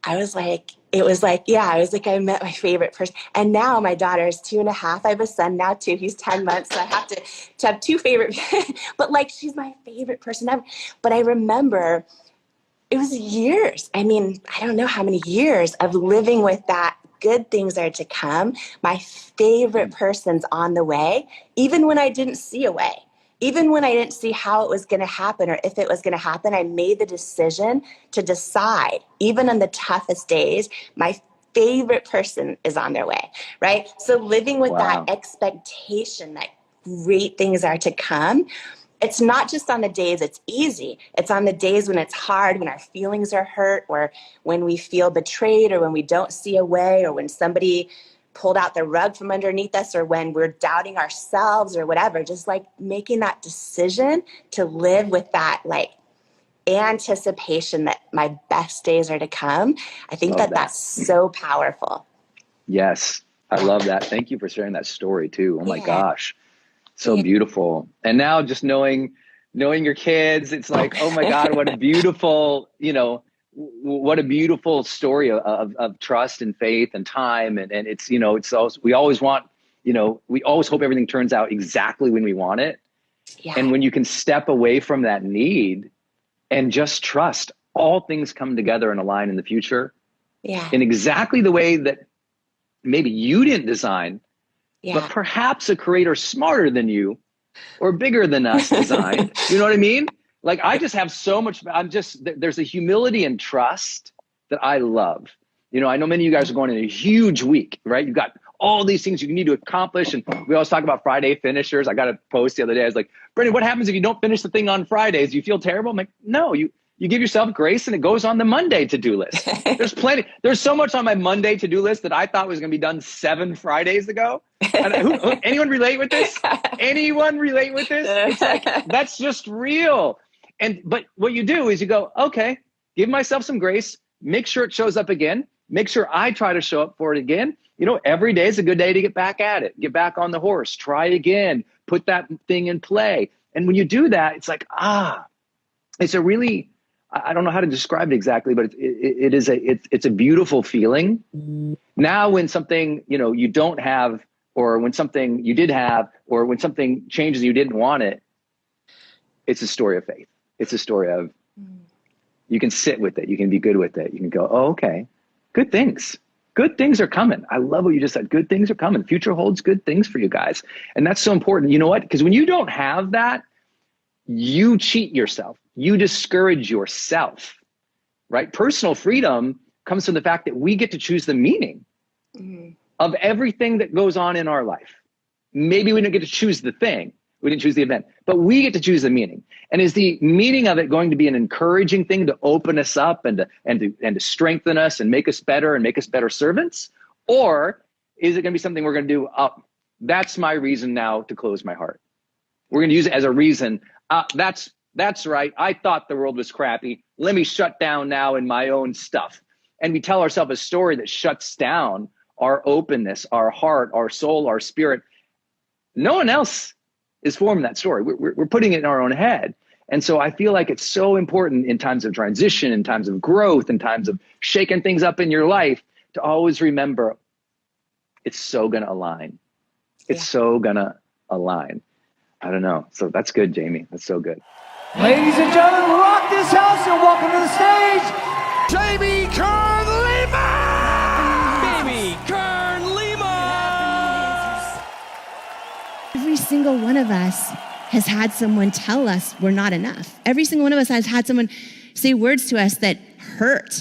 I was like, I met my favorite person. And now my daughter is 2.5. I have a son now too. He's 10 months. So I have to have two favorite, but like, she's my favorite person ever. But I remember it was years. I mean, I don't know how many years of living with that. Good things are to come. My favorite person's on the way, even when I didn't see a way. Even when I didn't see how it was going to happen or if it was going to happen, I mid the decision to decide, even on the toughest days, my favorite person is on their way, right? So living with Wow. that expectation that great things are to come. It's not just on the days it's easy. It's on the days when it's hard, when our feelings are hurt, or when we feel betrayed, or when we don't see a way, or when somebody pulled out the rug from underneath us, or when we're doubting ourselves or whatever. Just like making that decision to live with that like anticipation that my best days are to come. I think that's so powerful. Yes. I love that. Thank you for sharing that story too. Oh my gosh. So beautiful. And now just knowing your kids, it's like, oh my God, what a beautiful, what a beautiful story of trust and faith and time. And it's, it's also, we always want, we always hope everything turns out exactly when we want it. Yeah. And when you can step away from that need and just trust, all things come together and align in the future. Yeah. In exactly the way that maybe you didn't design, but perhaps a creator smarter than you or bigger than us designed. You know what I mean? Like, I just have so much, there's a humility and trust that I love. I know many of you guys are going in a huge week, right? You've got all these things you need to accomplish. And we always talk about Friday finishers. I got a post the other day. I was like, Brendan, what happens if you don't finish the thing on Fridays? Do you feel terrible? I'm like, no, you give yourself grace and it goes on the Monday to-do list. There's plenty. There's so much on my Monday to-do list that I thought was going to be done 7 Fridays ago. And anyone relate with this? Anyone relate with this? It's like, that's just real. But what you do is you go, okay, give myself some grace, make sure it shows up again, make sure I try to show up for it again. Every day is a good day to get back at it, get back on the horse, try again, put that thing in play. And when you do that, it's like, it's a really, I don't know how to describe it exactly, but it's a beautiful feeling. Now, when something, you don't have, or when something you did have, or when something changes and you didn't want it, it's a story of faith. It's a story of, you can sit with it. You can be good with it. You can go, oh, okay, good things. Good things are coming. I love what you just said. Good things are coming. Future holds good things for you guys. And that's so important. You know what? Because when you don't have that, you cheat yourself. You discourage yourself, right? Personal freedom comes from the fact that we get to choose the meaning of everything that goes on in our life. Maybe we don't get to choose the thing. We didn't choose the event, but we get to choose the meaning. And is the meaning of it going to be an encouraging thing to open us up and to strengthen us and make us better and make us better servants? Or is it going to be something we're going to do? That's my reason now to close my heart. We're going to use it as a reason. That's right. I thought the world was crappy. Let me shut down now in my own stuff. And we tell ourselves a story that shuts down our openness, our heart, our soul, our spirit. No one else is forming that story. We're putting it in our own head. And so I feel like it's so important in times of transition, in times of growth, in times of shaking things up in your life, to always remember it's so going to align. It's so going to align. I don't know. So that's good, Jamie. That's so good. Ladies and gentlemen, rock this house and welcome to the stage, Jamie Kern Lima! Baby Kern Lima! Every single one of us has had someone tell us we're not enough. Every single one of us has had someone say words to us that hurt.